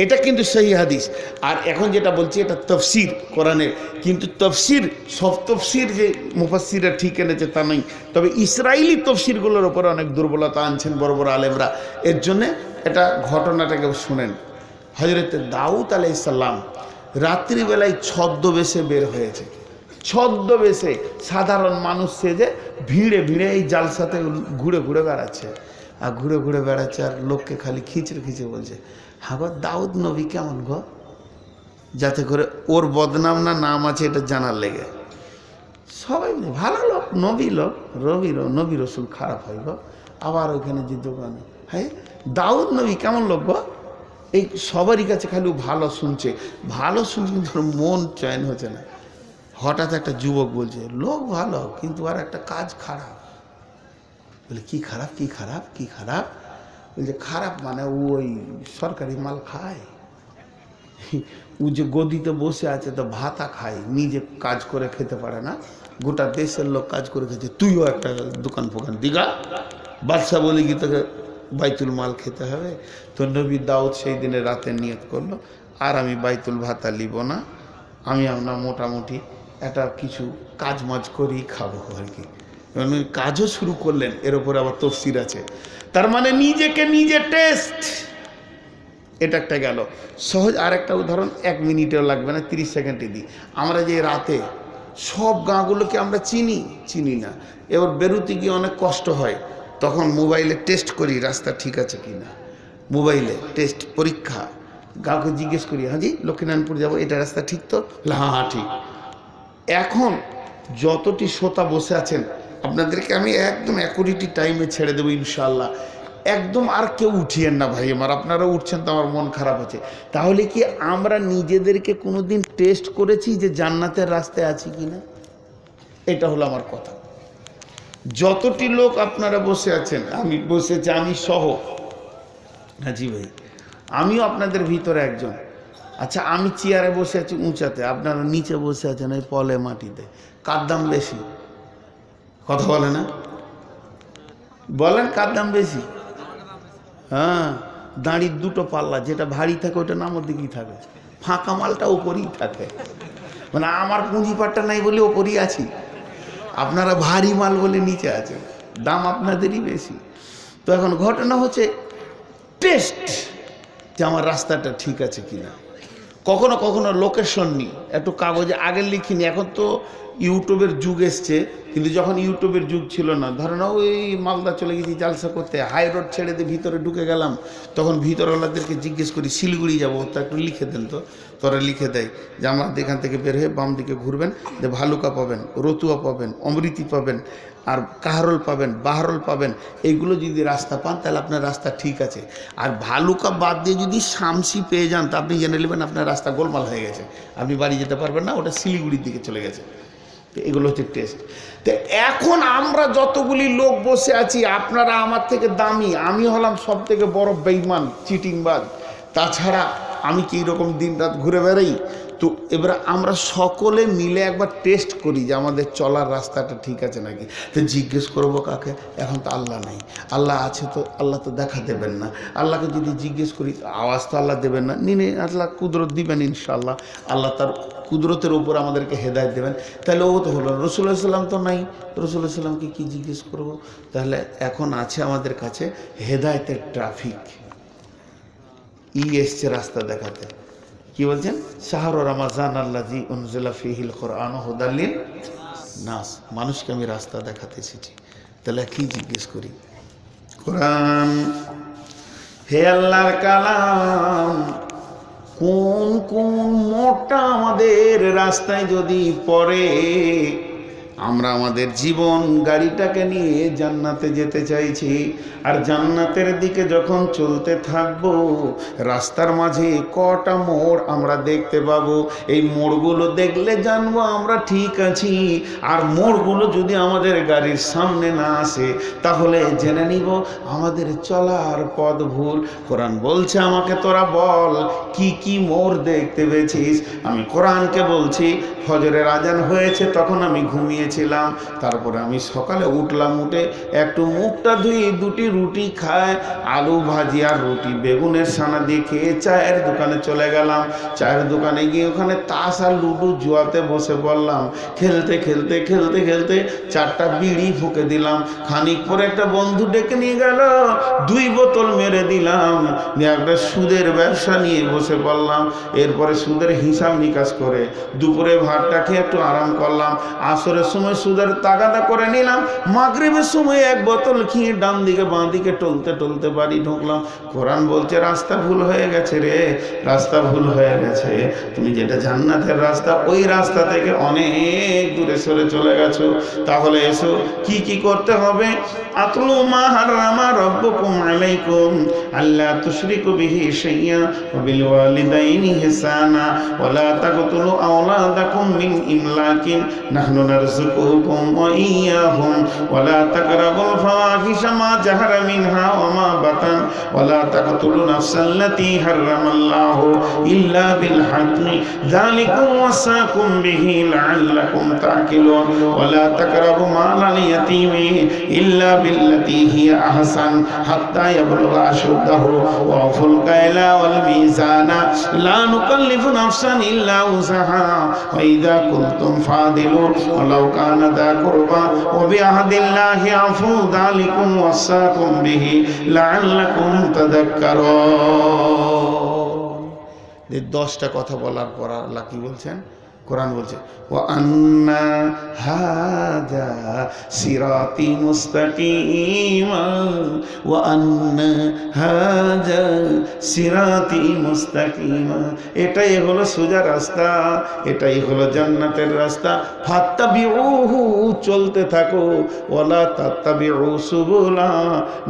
এটা কিন্তু সহি হাদিস। আর এখন যেটা বলছি এটা তফসির কোরআনের, কিন্তু তফসির সব তফসির যে মুফাসসিররা ঠিক এনেছে তা নয়, তবে ইসরায়েলি তফসিরগুলোর উপরে অনেক দুর্বলতা আনছেন বড় বড় আলেমরা। এর জন্যে এটা ঘটনাটাকে শুনেন। হযরত দাউদ আলাইহিস সালাম রাত্রিবেলায় ছদ্মবেশে বের হয়েছে, ছদ্মবেশে সাধারণ মানুষ সেজে ভিড়ে ভিড়ে এই জালসাতে ঘুরে ঘুরে বেড়াচ্ছে, আর ঘুরে ঘুরে বেড়াচ্ছে, আর লোককে খালি খিচড়ে খিচড়ে বলছে, হ্যাঁ গো দাউদ নবী কেমন গো, যাতে করে ওর বদনাম না নাম আছে এটা জানার লেগে। সবাই ভালো লোক, নবী রসুল খারাপ হয় গো, আবার ওইখানে যুদ্ধ করে, হ্যাঁ দাউদ নবী কেমন লোক গো, এই সবারই কাছে খালি ভালো শুনছে কিন্তু মন চয়ন হচ্ছে না। হঠাৎ একটা যুবক বলছে, লোক ভালো কিন্তু আর একটা কাজ খারাপ। বলে কি খারাপ? বলছে খারাপ মানে ও ওই সরকারি মাল খায়, ও যে গদিতে বসে আছে তো ভাতা খায়, নিজে কাজ করে খেতে পারে না, গোটা দেশের লোক কাজ করে খেতে, তুইও একটা দোকান ফোকান দিগা, বাদশা বলে কি তোকে বাইতুল মাল খেতে হবে। তো নবী দাউদ সেই দিনে রাতে নিয়ত করলো, আর আমি বাইতুল ভাতা লিব না, আমি আপনার মোটামুটি একটা কিছু কাজ মাজ করেই খাবো আর কি। কাজও শুরু করলেন, এর উপরে আবার তফসির আছে। তার মানে নিজেকে নিজে টেস্ট, এটা একটা গেল সহজ। আর একটা উদাহরণ 1 মিনিটেও লাগবে না, 30 সেকেন্ডে দিই। আমরা যে রাতে সব গাঁগুলোকে আমরা চিনি না, এবার বেরোতে গিয়ে অনেক কষ্ট হয়, তখন মোবাইলে টেস্ট করি রাস্তা ঠিক আছে কি না, মোবাইলে টেস্ট পরীক্ষা, কাউকে জিজ্ঞেস করি, হ্যাঁ জি লক্ষ্মীনারায়ণপুর যাবো, এটা রাস্তা ঠিক তো, হ্যাঁ ঠিক। এখন যতটি শ্রোতা বসে আছেন আপনাদেরকে আমি একদম অ্যাকুরেটি টাইমে ছেড়ে দেবো ইনশাআল্লাহ, একদম আর কেউ উঠিয়েন না ভাই আমার, আপনারা উঠছেন তো আমার মন খারাপ হচ্ছে। তাহলে কি আমরা নিজেদেরকে কোনোদিন টেস্ট করেছি যে জান্নাতের রাস্তায় আছি কিনা? এটা হলো আমার কথা। যতটি লোক আপনারা বসে আছেন, আমি বসেছি আমি সহ, হ্যাঁ জি ভাই, আমিও আপনাদের ভিতরে একজন। আচ্ছা আমি চেয়ারে বসে আছি উঁচাতে, আপনারা নিচে বসে আছেন ওই পলে মাটিতে, কার দাম বেশি? কথা বলে না, বলেন কার দাম বেশি? হ্যাঁ, দাঁড়ির দুটো পাল্লা, যেটা ভারী থাকে ওটা নামের দিকেই থাকে, ফাঁকা মালটা ওপরেই থাকে। মানে আমার পুঁজিপাটটা নাই বলে ওপরেই আছি, আপনারা ভারী মাল বলে নিচে আছেন, দাম আপনাদেরই বেশি। তো এখন ঘটনা হচ্ছে টেস্ট, যে আমার রাস্তাটা ঠিক আছে কিনা। কখনো কখনো লোকেশন নিই, একটু কাগজে আগে লিখিনি, এখন তো ইউটিউবের যুগ এসছে, কিন্তু যখন ইউটিউবের যুগ ছিল না, ধরো না ওই মালদা চলে গেছি জালসা করতে, হাই রোড ছেড়ে দিয়ে ভিতরে ঢুকে গেলাম, তখন ভিতরওয়ালাদেরকে জিজ্ঞেস করি শিলিগুড়ি যাবো, তা একটু লিখে দেন তো, তোরা লিখে দেয় যে আমার এখান থেকে বের হয়ে বাম দিকে ঘুরবেন, যে ভালুকা পাবেন, রতুয়া পাবেন, অমৃতি পাবেন, আর কাহারোল পাবেন, বাহারোল পাবেন, এইগুলো যদি রাস্তা পান তাহলে আপনার রাস্তা ঠিক আছে। আর ভালুকা বাদ দিয়ে যদি শামসি পেয়ে যান তা আপনি জেনে নেবেন আপনার রাস্তা গোলমাল হয়ে গেছে, আপনি বাড়ি যেতে পারবেন না, ওটা শিলিগুড়ির দিকে চলে গেছে। তো এগুলো হচ্ছে টেস্ট। তো এখন আমরা যতগুলি লোক বসে আছি, আপনারা আমার থেকে দামি, আমি হলাম সব থেকে বড় বেঈমান চিটিংবাজ, তাছাড়া আমি কি রকম দিন রাত ঘুরে বেড়াই, তো এবার আমরা সকলে মিলে একবার টেস্ট করি যে আমাদের চলার রাস্তাটা ঠিক আছে নাকি। তো জিজ্ঞেস করবো কাকে? এখন তো আল্লাহ নাই, আল্লাহ আছে তো আল্লাহ তো দেখা দেবেন না। আল্লাহকে যদি জিজ্ঞেস করি আওয়াজ তো আল্লাহ দেবেন না, নিনে আল্লাহ কুদরত দিবেন ইনশাআল্লাহ, আল্লাহ তার কুদরতের উপর আমাদেরকে হেদায়েত দেবেন। তাহলে ও তো হলো, রাসূলুল্লাহ সাল্লাম তো নাই, রাসূলুল্লাহ সাল্লামকে কি জিজ্ঞেস করব? তাহলে এখন আছে আমাদের কাছে হেদায়েতের ট্রাফিক, এসছে রাস্তা দেখাতে। কি বলছেন? শাহরু রমাজান আল্লাযী উনজিলা ফীহিল কুরআন হুদাল লিন-নাস, মানুষকে আমি রাস্তা দেখাতে এসেছি। তাহলে কি জিজ্ঞেস করি? কোরআন হে আল্লাহর কালাম, কোন কোন মোড়টা আমাদের রাস্তায় যদি পড়ে, আমরা আমাদের জীবন গাড়িটাকে নিয়ে জান্নাতে যেতে চাইছি, আর জান্নাতের দিকে যখন চলতে থাকবো রাস্তার মাঝে কটা মোড় আমরা দেখতে পাবো। এই মোড়গুলো দেখলে জানবো আমরা ঠিক আছি, আর মোড়গুলো যদি আমাদের গাড়ির সামনে না আসে তাহলে জেনে নিব আমাদের চলার পথ ভুল। কোরআন বলছে আমাকে তোরা বল কি কি মোড় দেখতে পেয়েছিস। আমি কোরআনকে বলছি ফজরের আজান হয়েছে, তখন আমি ঘুমিয়েছিলাম, তারপরে আমি সকালে উঠলাম, উঠে একটু মুখটা ধুয়ে দুটি রুটি খায়, আলু ভাজি আর রুটি বেগুনের সানা দিয়ে খেয়ে চায়ের দোকানে চলে গেলাম। চায়ের দোকানে গিয়ে ওখানে তাস আর লুডো জুয়াতে বসে পড়লাম। খেলতে খেলতে খেলতে খেলতে 4টা বিড়ি ফুঁকে দিলাম। খানিক পরে একটা বন্ধু ডেকে নিয়ে গেল, 2 বোতল মেরে দিলাম, নিয়ে একটা সুদের ব্যবসা নিয়ে বসে পড়লাম। এরপরে সুদের হিসাব নিকাশ করে দুপুরে ভাতটা খেয়ে একটু আরাম করলাম। আসরের সময় সুদের তাগাদা করে নিলাম। মাগরিবের সময় 1 বোতল খেয়ে ডান দিকে বাঁ দিকে টলতে টলতে বাড়ি ঢুকলাম। কোরআন বলছে রাস্তা ভুল হয়ে গেছে রে, রাস্তা ভুল হয়ে গেছে। তুমি যেটা জান্নাতের রাস্তা, ওই রাস্তা থেকে অনেক দূরে সরে চলে গেছো। তাহলে এসো কি কি করতে হবে। আতলু মা হারামা রাব্বুকুম আলাইকুম আল্লা তুশরিকু বিহি শাইয়্যা ওয়া বিল ওয়ালিদাইনি ইহসানা ওয়া লা তাকতুলু আওলাদাকুম মিন ইমলাকিন নাহনু নারযুকুকুম ওয়া ইয়্যাহুম ওয়া লা তাকরাবুল ফাওয়াহিশা মা জাহারা মিনহা ওয়া মা বাতান ওয়া লা তাকতুলু নাফসাল্লাতী হারামাল্লাহু ইল্লা বিল হাক্কি যালিকুম ওয়াসাকুম বিহি লাআল্লাকুম তা'কিলুন ওয়া লা তাকরাবু মালাল ইয়াতীমি ইল্লা বিল্লাতী হিয়া আহসান হাত্তা ইয়াবলুগা আশুদ্দাহু ওয়া আউফুল কায়লা ওয়াল মিজানা লা নুকাল্লিফু নাফসান ইল্লা উসাহা ওয়া ইযা কুনতুম ফাদিলু ওয়ালাউ কানা দা কুরবা ওয়া বিআহদিল্লাহি আফু যালিকুম ওয়াসাকুম বিহি লাআল্লাকুম তাযাক্কারুন। এই 10টা কথা বলার পর আল্লাহ কি বলছেন? কোরআন বলছে ওয়া আন্না হাযা সিরাতি মুস্তাকিমা ওয়া আন্না হাযা সিরাতি মুস্তাকিমা, এটাই হলো সোজা রাস্তা, এটাই হলো জান্নাতের রাস্তা। ফাত্তাবিউহু, চলতে থাকো, ওয়ালা তাত্তাবিউ সুবুলা,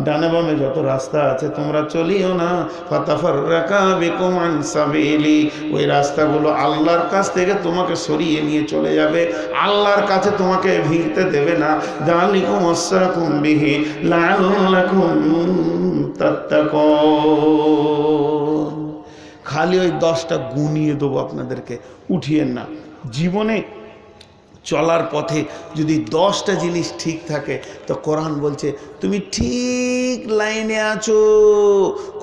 ডানে বামে যত রাস্তা আছে তোমরা চলিও না। ফাতাফাররাকা বিকুম আন সাবিলি, ওই রাস্তাগুলো আল্লাহর কাছ থেকে তোমাকে সরিয়ে নিয়ে চলে যাবে, আল্লাহর কাছে তোমাকে ভিড়তে দেবে না। যালিকুম ওয়াসাকুম বিহি লাআল্লাকুম তাত্তাকুন। খালি ওই 10টা গুনিয়ে দেবো আপনাদেরকে, উঠিয়েন না। জীবনে চলার পথে যদি 10টা জিনিস ঠিক থাকে তো কোরআন বলছে তুমি ঠিক লাইনে আছো,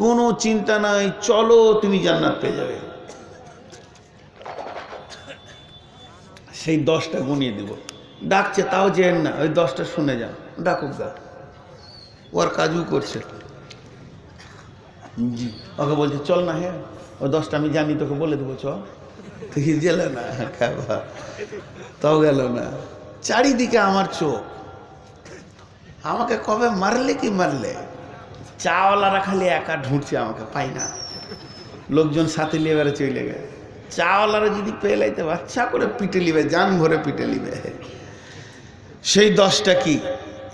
কোনো চিন্তা নাই, চলো তুমি জান্নাত পেয়ে যাবে। সেই 10টা গুনিয়ে দিব। ডাকছে তাও যেন না, ওই 10টা শুনে যান, ডাকুক গা, ওর কাজও করছে। জি, ওকে বলছে চল না, হ্যাঁ ওই 10টা আমি জানি, তোকে বলে দেবো চ, তুই গেল না, খাবা তাও গেল না। চারিদিকে আমার চোখ, আমাকে কবে মারলে কি মারলে। চাওয়ালারা খালি একা ঢুঁড়ছে, আমাকে পাই না, লোকজন সাথে নিয়ে বেড়ে চলে গেছে। চাওয়ালারা যদি পেয়ে লাইতে বাচ্চা করে পিটে লিবে, জান ভরে পিটে লিবে। সেই 10টা কি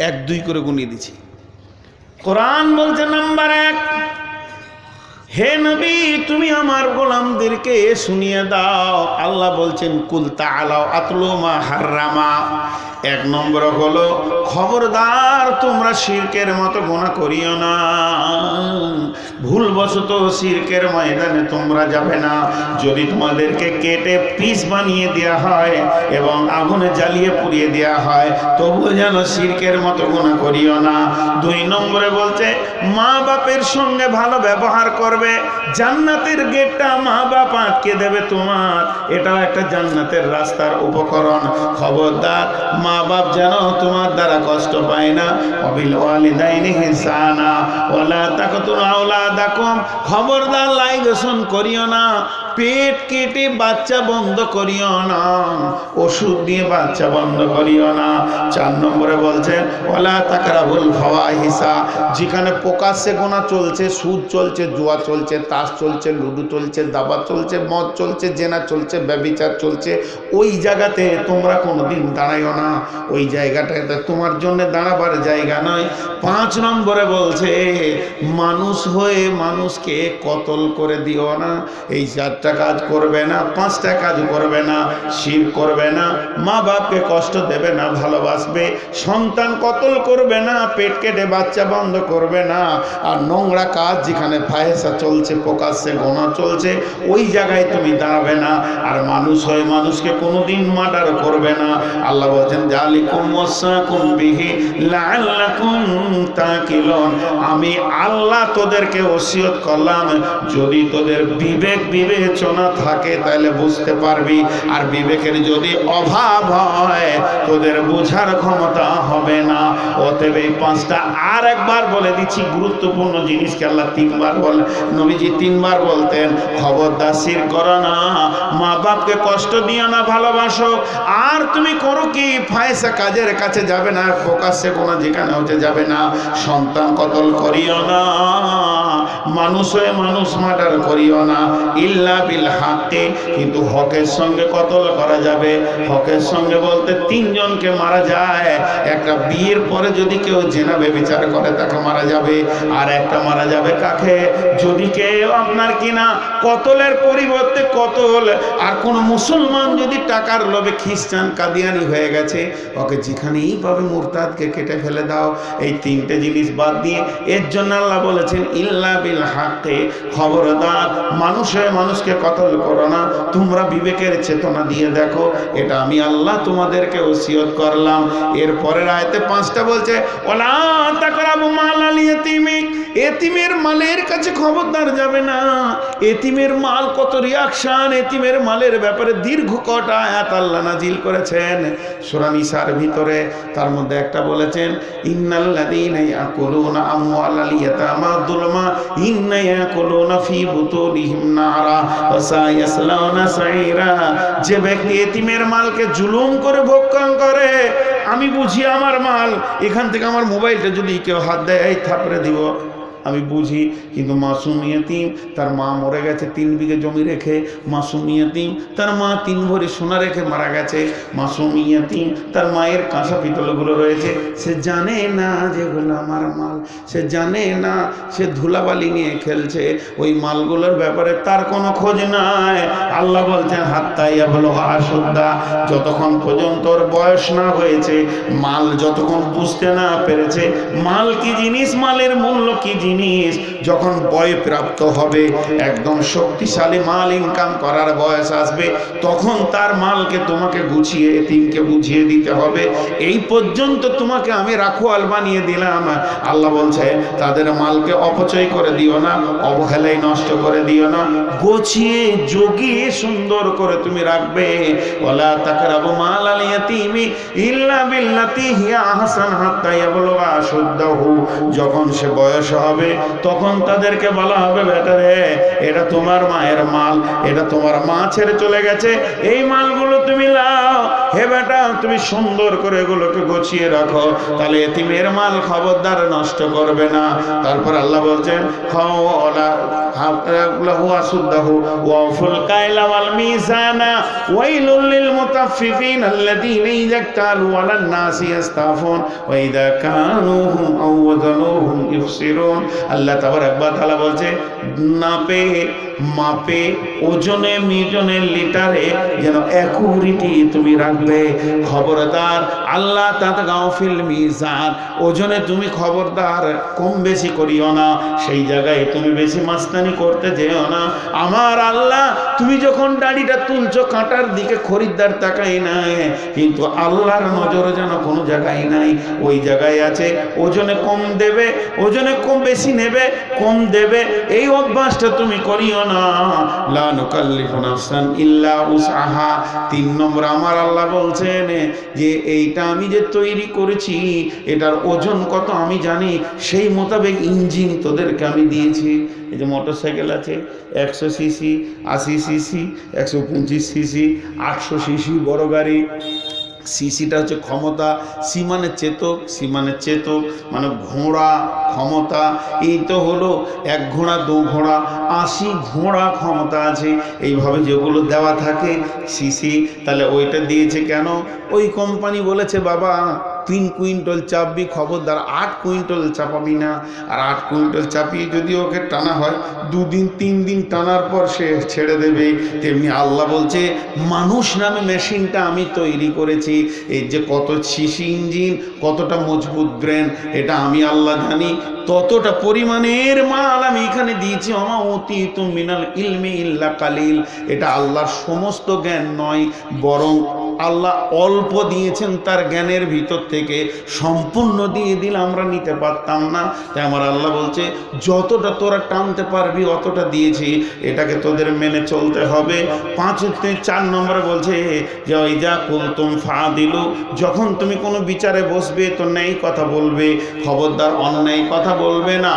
1-2 করে গুনিয়ে দিচ্ছি। কোরআন বলছে নাম্বার 1, হে নবী তুমি আমার গোলামদেরকে শুনিয়ে দাও। আল্লাহ বলছেন কুল তাআলাও আতলু মা হাররামা, এক নম্বর হলো খবরদার তোমরা শিরকের মতো গুনাহ করিও না। ভুলবশত শিরকের ময়দানে তোমরা যাবে না। যদি তোমাদেরকে কেটে পিস বানিয়ে দেওয়া হয় এবং আগুনে জ্বালিয়ে পুড়িয়ে দেওয়া হয় তবুও যেন শিরকের মতো গুনাহ করিও না। দুই নম্বরে বলছে মা বাপের সঙ্গে ভালো ব্যবহার করবে। জান্নাতের গেটটা মা বাপ আটকে দেবে তোমার, এটাও একটা জান্নাতের রাস্তার উপকরণ। খবরদার মা বাপ যেন তোমার দ্বারা কষ্ট পায় না। ওয়াবিল ওয়ালিদাইনি ইহসানা ওয়ালা তাকতুলু আওলাদাকুম, খবরদার লাইগেশন করিও না, পেট কেটে বাচ্চা বন্ধ করিও না, ওষুধ দিয়ে বাচ্চা বন্ধ করিও না। 4 নম্বরে বলছেন ওয়ালা তাকরাবুল ফাওয়াহিসা, যেখানে প্রকাশ্যে গোনা চলছে, সুদ চলছে, জুয়া চলছে, তাস চলছে, লুডু চলছে, দাবা চলছে, মদ চলছে, জেনা চলছে, ব্যভিচার চলছে, ওই জায়গাতে তোমরা কোনোদিন দাঁড়াইও না। ওই জায়গাটাতে তোমার জন্য দাঁড়াবার জায়গা নয়। 5 নম্বরে বলছে মানুষ হয়ে মানুষকে কতল করে দিও না। এই 4টা কাজ করবে না, 5টা কাজ করবে না। শিরক করবে না, মা বাপকে কষ্ট দেবে না, ভালোবাসবে। সন্তান কতল করবে না, পেট কেটে বাচ্চা বন্ধ করবে না। আর নোংরা কাজ যেখানে ফাহেসা চলছে, প্রকাশ্যে গোনা চলছে, ওই জায়গায় তুমি দাঁড়াবে না। আর মানুষ হয়ে মানুষকে কোনোদিন মার্ডার করবে না। আল্লাহ বলছেন জালিকুম ওয়াসাকুম বিহি লাআল্লাকুম তাকিলুন, আমি আল্লাহ তোদেরকে ওসিয়ত করলাম, যদি তোদের বিবেক বিবেচনা থাকে তাহলে বুঝতে পারবি। আর বিবেকের যদি অভাব হয় তোদের বোঝার ক্ষমতা হবে না। অতএব এই 5টা আর একবার বলে দিচ্ছি, গুরুত্বপূর্ণ জিনিসকে আল্লাহ 3বার বলে, নবীজি 3বার বলতেন খবরদার শিরক করো না, মা বাপকে কষ্ট দিও না, ভালোবাসো। আর তুমি করো কি, ফায়সা কাজের কাছে যাবে না, প্রকাশ্যে গোনা যেখানে হতে যাবে না। সন্তান কতল করিও না, মানুষ হয়ে মানুষ মার্ডার করিও না, ইল্লা বিল হাক্কে, কিন্তু হকের সঙ্গে কতল করা যাবে। হকের সঙ্গে বলতে 3 জনকে মারা যায়। একটা বিয়ের পরে যদি কেউ জেনা ব্যভিচার করে তাকে মারা যাবে। আর একটা মারা যাবে কাকে, যদি কেউ আপনার কিনা কতলের পরিবর্তে কতল, আর কোন মুসলমান যদি টাকার লোভে খ্রিস্টান কাদিয়ানি হয়ে গেছে, ওকে যেখানেই পাবে মুরতাদকে কেটে ফেলে দাও। এই 3টে জিনিস বাদ দিয়ে এর জন্য আল্লাহ বলেছেন ইল্লা বিল হাক্কে, খবরদার মানুষ হয়ে মানুষকে কতল করো না। তোমরা বিবেকের চেতনা দিয়ে দেখো, এটা আমি আল্লাহ তোমাদেরকে ওসিয়ত করলাম। এর পরের আয়াতে 5টা বলছে ওয়ালা তাকরাবু মালাল ইয়াতীমি, এতিমের মালের কাছে খবরদার যাবে না। এতিমের মাল কত রিয়াকশন, এতিমের মালের ব্যাপারে দীর্ঘ কটা আয়াত আল্লাহ নাজিল করেছেন সূরা নিসার ভিতরে। তার মধ্যে একটা বলেছেন ইন্নাল্লাযীনা ইয়াকুলুনা আমওয়ালাল ইয়াতামা যুলমা ইন্না ইয়াকুলুনা ফি বুতুনিহিম নারা ওয়া সায়াসলাউনা সাইরা, যে ব্যক্তি এতিমের মালকে জুলুম করে ভক্ষণ করে, আমি বুঝি আমার মাল, এখান থেকে আমার মোবাইলটা যদি কেউ হাত দেয় এই থাপড়ে দিব, আমি বুঝি। কিন্তু মাসুম ইয়েতিম, তার মা মরে গেছে 3 বিঘে জমি রেখে। মাসুম ইয়েতিম, তার মা 3 ভরি সোনা রেখে মারা গেছে। মাসুম ইয়েতিম, তার মায়ের কাঁসা পিতলগুলো রয়েছে, সে জানে না যেগুলো আমার মাল, সে জানে না, সে ধুলাবালি নিয়ে খেলছে, ওই মালগুলোর ব্যাপারে তার কোনো খোঁজ নাই। আল্লাহ বলছেন হাত্তা ইয়াবলুগা আশুদ্দা, যতক্ষণ পর্যন্ত ওর বয়স না হয়েছে, মাল যতক্ষণ বুঝতে না পেরেছে মাল কি জিনিস, মালের মূল্য কি জিনিস, যখন বয় প্রাপ্ত হবে, একদম শক্তিশালী মাল ইনকাম করার বয়স আসবে, তখন তার মালকে তোমাকে গুছিয়ে এতিমকে বুঝিয়ে দিতে হবে। এই পর্যন্ত তোমাকে আমি রাখোয়াল বানিয়ে দিলাম। আল্লাহ বলছে তাদের মালকে অপচয় করে দিও না, অবহেলায় নষ্ট করে দিও না, গুছিয়ে জগিয়ে সুন্দর করে তুমি রাখবে। ওয়ালা তাকরাবু মালাল ইয়াতীমি ইল্লা বিল্লাতি হিয়া আহসান হাত্তা ইয়াবলুগা আশুদ্দাহু, যখন সে বয়স হবে তখন তাদেরকে বলা হবে বেটা রে, এটা তোমার মায়ের মাল, এটা তোমার মা ছেড়ে চলে গেছে, এই মালগুলো তুমি লাও, হে বেটা তুমি সুন্দর করে এগুলোকে গুছিয়ে রাখো, তাহলে এতিমের মাল খবরদার নষ্ট করবে না। তারপর আল্লাহ বলছেন খাওয়ালা লাহু আসুদ্দাহু ওয়াফুল কাইলা ওয়াল মিজানা ওয়াইলুল লিল মুতাফফিফিন আল্লাযীনা ইয়াক্তালু আলান নাসি ইস্তাফুন ওয়া ইযা কানুহুম আও ওয়াজানুহুম ইফসিরুন। আল্লাহ তাবারাক ওয়া তাআলা বলছে নাপে মাপে ওজনে মিজনে লিটারে যেন অ্যাকুরেটি তুমি রাখবে। খবরদার আল্লাহ তাতগাও ফিল মিজান, ওজনে তুমি খবরদার কম বেশি করিও না, সেই জায়গায় তুমি বেশি মাস্তানি করতে যেও না। আমার আল্লাহ তুমি যখন দাড়িটা তুলছো কাঁটার দিকে খরিদ্দার তাকাই নাই, কিন্তু আল্লাহর নজর যেন কোনো জায়গায় নাই, ওই জায়গায় আছে ওজনে কম দেবে, ওজনে কম বেশি নেবে, কম দেবে, এই অভ্যাসটা তুমি করিও না। লা নুকাল্লিফু নাফসান ইল্লা উসআহা। 3 নম্বর আমার আল্লাহ বলছেন যে এইটা আমি যে তৈরি করেছি এটার ওজন কত আমি জানি, সেই মোতাবেক ইঞ্জিন তোদেরকে আমি দিয়েছি। এই যে মোটরসাইকেল আছে 100 সিসি, 80 সিসি, 125 সিসি, 800 সিসি বড় গাড়ি। সিসিটা হচ্ছে ক্ষমতা, সি মানে চেতক, সি মানে চেতক মানে ঘোড়া ক্ষমতা। এই তো হলো 1 ঘোড়া 2 ঘোড়া 80 ঘোড়া ক্ষমতা আছে, এইভাবে যেগুলো দেওয়া থাকে সিসি। তাহলে ওইটা দিয়েছে কেন? ওই কোম্পানি বলেছে বাবা 3 কুইন্টাল চাপবি, খবরদার 8 কুইন্টাল চাপাবি না। আর 8 কুইন্টাল চাপিয়ে যদি ওকে টানা হয় 2 দিন 3 দিন টানার পর সে ছেড়ে দেবে। তেমনি আল্লাহ বলছে মানুষ নামে মেশিনটা আমি তৈরি করেছি, এর যে কত সিসি ইঞ্জিন, কতটা মজবুত ব্রেন, এটা আমি আল্লাহ জানি। ততটা পরিমাণের মাল আমি এখানে দিয়েছি। আমা উতীতু মিনাল ইলমি ইল্লা কালিল। এটা আল্লাহর সমস্ত জ্ঞান নয়, বরং আল্লাহ অল্প দিয়েছেন তার জ্ঞানের ভিতর থেকে, সম্পূর্ণ দিয়ে দিলে আমরা নিতে পারতাম না। তাই আমার আল্লাহ বলছে যতটা তোরা টানতে পারবি অতটা দিয়েছি, এটাকে তোদের মেনে চলতে হবে। 4 নম্বরে বলছে যে ওইজা কুলতুম ফাদিলু, যখন তুমি কোনো বিচারে বসবে তো ন্যায় কথা বলবে, খবরদার অন্যায় কথা বলবে না।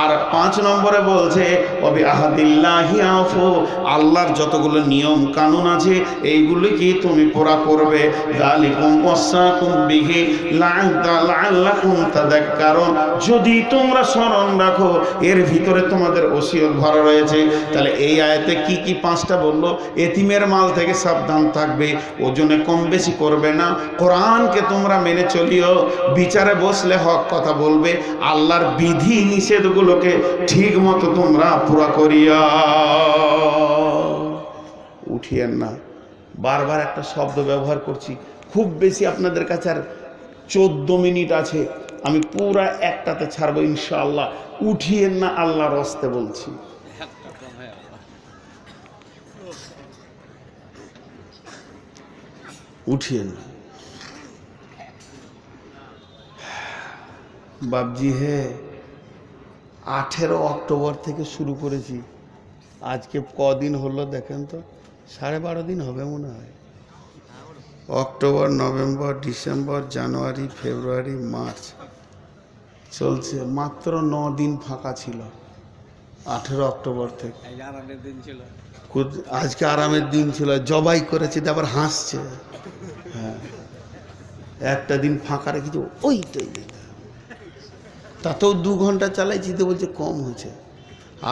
আর 5 নম্বরে বলছে ওবি আহাদিল্লাহি আফু, আল্লাহর যতগুলো নিয়ম কানুন আছে এইগুলো কি তুমি পুরা করবে। যালিকুম ওয়াসাকুম বিহি লাআল্লাকুম তাযাক্কারুন, যদি তোমরা স্মরণ রাখো, এর ভিতরে তোমাদের ওসিয়ত ভরা রয়েছে। তাহলে এই আয়াতে কি কি 5টা বললো? এতিমের মাল থেকে সাবধান থাকবে, ওজনে কম বেশি করবে না, কোরআনকে তোমরা মেনে চলিও, বিচারে বসলে হক কথা বলবে, আল্লাহর বিধি নিষেধগুলোকে ঠিক মতো তোমরা পুরা করিয়া। উঠিয়েন না, বারবার একটা শব্দ ব্যবহার করছি, খুব বেশি আপনাদের কাছে আর 14 মিনিট আছে, আমি পুরা একটাতে ছাড়বো ইনশাআল্লাহ। উঠিয়েন না, আল্লাহর হস্তে বলছি। উঠিয়েন না বাবজি। হে 18 অক্টোবর থেকে শুরু করেছি, আজকে কদিন হলো দেখেন তো, 12.5 দিন হবে মনে হয়। অক্টোবর, নভেম্বর, ডিসেম্বর, জানুয়ারি, ফেব্রুয়ারি, মার্চ চলছে, মাত্র 9 দিন ফাঁকা ছিল 18 অক্টোবর থেকে। আজকে আরামের দিন ছিল, জবাই করেছে, আবার হাসছে। হ্যাঁ, একটা দিন ফাঁকা রেখেছি, ওইটাই তাতেও 2 ঘন্টা চালাইছি, তো বলছে কম হয়েছে।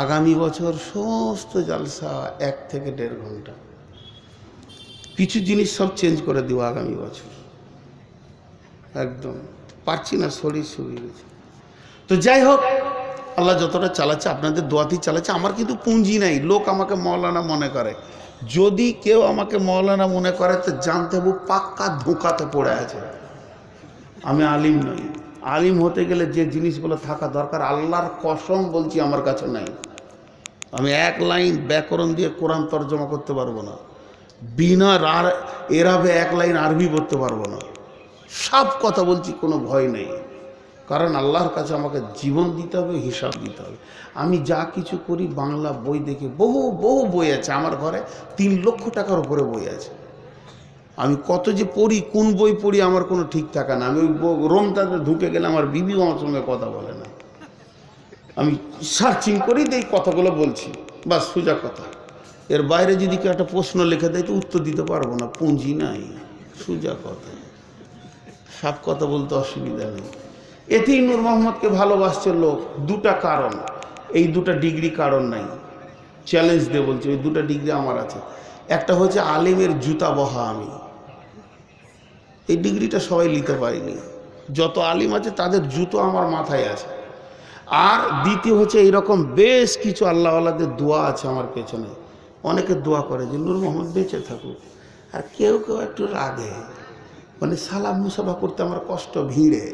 আগামী বছর সমস্ত জালসা 1 থেকে 1.5 ঘন্টা, কিছু জিনিস সব চেঞ্জ করে দিব আগামী বছর। একদম পারছি না, শরীর শুকিয়ে গেছে। তো যাই হোক, আল্লাহ যতটা চালাচ্ছে আপনাদের দোয়াতেই চালাচ্ছে। আমার কিন্তু পুঁজি নাই, লোক আমাকে মৌলানা মনে করে। যদি কেউ আমাকে মৌলানা মনে করে তো জানতে হবে পাক্কা ধোঁকাতে পড়ে আছে। আমি আলিম নই। আলিম হতে গেলে যে জিনিসগুলো থাকা দরকার, আল্লাহর কসম বলছি আমার কাছে নাই। আমি 1 লাইন ব্যাকরণ দিয়ে কোরআন তর্জমা করতে পারবো না, বিনা এরাবে 1 লাইন আরবি পড়তে পারবো না। সব কথা বলছি, কোনো ভয় নেই, কারণ আল্লাহর কাছে আমাকে জীবন দিতে হবে, হিসাব দিতে হবে। আমি যা কিছু করি বাংলা বই দেখে, বহু বহু বই আছে আমার ঘরে, 3 লক্ষ টাকার উপরে বই আছে। আমি কত যে পড়ি, কোন বই পড়ি আমার কোনো ঠিক থাকে না। আমি ওই রোমটাতে ঢুকে গেলে আমার বিবিও আমার সঙ্গে কথা বলে না। আমি সার্চিং করি, এই কথাগুলো বলছি, বাস সোজা কথা। এর বাইরে যদি কেউ একটা প্রশ্ন লিখে দেয় তো উত্তর দিতে পারবো না, পুঁজি নাই, সোজা কথা। সব কথা বলতে অসুবিধা নেই। এতেই নূর মোহাম্মদকে ভালোবাসছে লোক, 2টা কারণ। এই 2টা ডিগ্রি কারণ নাই, চ্যালেঞ্জ দিয়ে বলছি, ওই 2টা ডিগ্রি আমার আছে। একটা হচ্ছে আলিমের জুতা বহা আমি, এই ডিগ্রিটা সবাই নিতে পারিনি। যত আলিম আছে তাদের জুতো আমার মাথায় আছে। আর দ্বিতীয় হচ্ছে এইরকম বেশ কিছু আল্লাহওয়ালাদের দোয়া আছে আমার পেছনে, অনেকে দোয়া করে যে নূর মোহাম্মদ বেঁচে থাকুক, আর কেউ কেউ একটু রাগে, মানে সালাম মুসাফা করতে আমার কষ্ট, ভিড়ে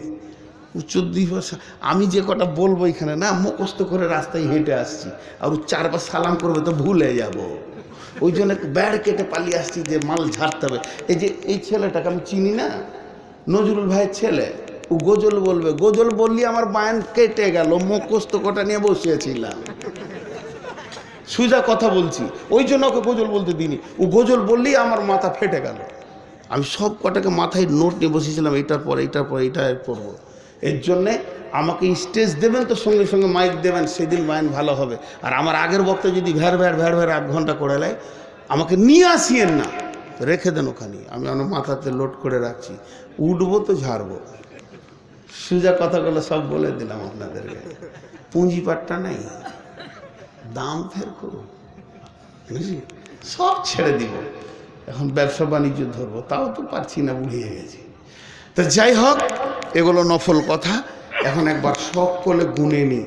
আমি যে কটা বলবো এখানে না মুখস্থ করে রাস্তায় হেঁটে আসছি, আর ও চারবার সালাম করবে তো ভুলে যাব, ওই জন্য ব্যাড় কেটে পালিয়ে আসছি যে মাল ঝাড়তে হবে। এই যে এই ছেলেটাকে আমি চিনি না, নজরুল ভাইয়ের ছেলে, ও গজল বলবে, গজল বললি আমার বায়ান কেটে গেল, মুখস্থ কটা নিয়ে বসিয়েছিলাম, সুজা কথা বলছি, ওই জন্য ওকে গজল বলতে দিইনি, ও গজল বললেই আমার মাথা ফেটে গেল। আমি সব কটাকে মাথায় নোট নিয়ে বসেছিলাম, এইটার পর এইটার পর এইটা পড়বো। এর জন্যে আমাকে স্টেজ দেবেন তো সঙ্গে সঙ্গে মাইক দেবেন, সেদিন বায়ান ভালো হবে। আর আমার আগের বক্তা যদি ভ্যার ভ্যার ভ্যার ভ্যার 8 ঘন্টা করে নেয়, আমাকে নিয়ে আসিয়েন না, রেখে দেন ওখানে, আমি আমার মাথাতে লোড করে রাখছি, উঠবো তো ঝাড়বো। সোজা কথাগুলো সব বলে দিলাম আপনাদেরকে, পুঁজিপাটটা নেই, দাম ফের করুন, বুঝলি, সব ছেড়ে দিব, এখন ব্যবসা বাণিজ্য ধরবো, তাও তো পারছি না, বুড়িয়ে গেছি। তো যাই হোক, এগুলো নফল কথা। এখন একবার শখ করে গুনে নিই,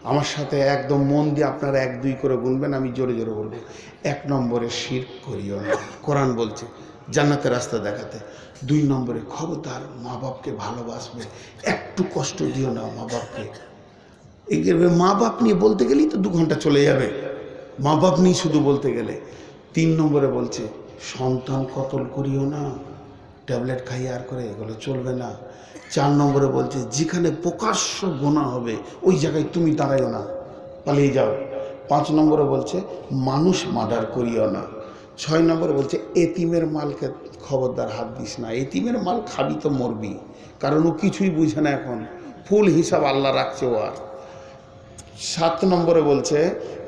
আমার সাথে একদম মন দিয়ে আপনারা 1 2 করে গুনবেন, আমি জোরে জোরে বলবো। 1 নম্বরে শিরক করিও না, কোরআন বলছে জান্নাতের রাস্তা দেখাতে। 2 নম্বরে খবরদার মা বাপকে ভালোবাসবে, একটু কষ্ট দিও না মা বাপকে। এই মা বাপ নিয়ে বলতে গেলেই তো 2 ঘন্টা চলে যাবে, মা বাপ নিয়ে শুধু বলতে গেলে। 3 নম্বরে বলছে সন্তান কতল করিও না, ট্যাবলেট খাইয়ে আর করে, এগুলো চলবে না। 4 নম্বরে বলছে যেখানে প্রকাশ্য গোনা হবে ওই জায়গায় তুমি দাঁড়াইও না, পালিয়ে যাও। 5 নম্বরে বলছে মানুষ মার্ডার করিও না। 6 নম্বরে বলছে এতিমের মালকে খবরদার হাত দিস না, এতিমের মাল খাবি তো মরবি, কারণ ও কিছুই বুঝে না, এখন ফুল হিসাব আল্লাহ রাখছে ও। আর 7 নম্বরে বলছে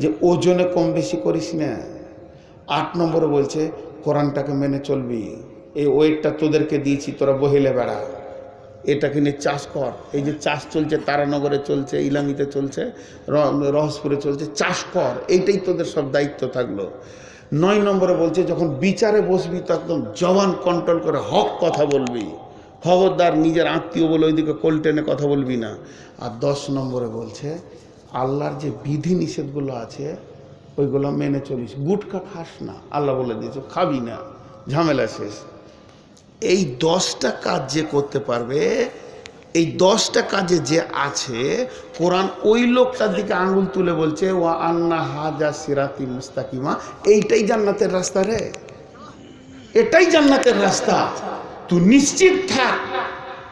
যে ওজনে কম বেশি করিস না। 8 নম্বরে বলছে কোরআনটাকে মেনে চলবি, এই ওয়েটটা তোদেরকে দিয়েছি, তোরা বহিলে বেড়া, এটাকে নিয়ে চাষ কর। এই যে চাষ চলছে, তারানগরে চলছে, ইলামিতে চলছে, রহসপুরে চলছে, চাষ কর, এইটাই তোদের সব দায়িত্ব থাকলো। 9 নম্বরে বলছে যখন বিচারে বসবি তো একদম জবান কন্ট্রোল করে হক কথা বলবি, খবরদার নিজের আত্মীয় বলে ওইদিকে কোল্টেনে কথা বলবি না। আর 10 নম্বরে বলছে আল্লাহর যে বিধি নিষেধগুলো আছে ওইগুলো মেনে চলিস, গুটখা খাস না, আল্লাহ বলে দিয়েছে খাবি না, ঝামেলা শেষ। এই 10টা কাজ যে করতে পারবে, এই 10টা কাজে যে আছে, কোরআন ওই লোকটার দিকে আঙ্গুল তুলে বলছে ওয়া আন্না হাজা সিরাতি মুস্তাকিমা, এইটাই জান্নাতের রাস্তা রে, এটাই জান্নাতের রাস্তা, তুই নিশ্চিত থাক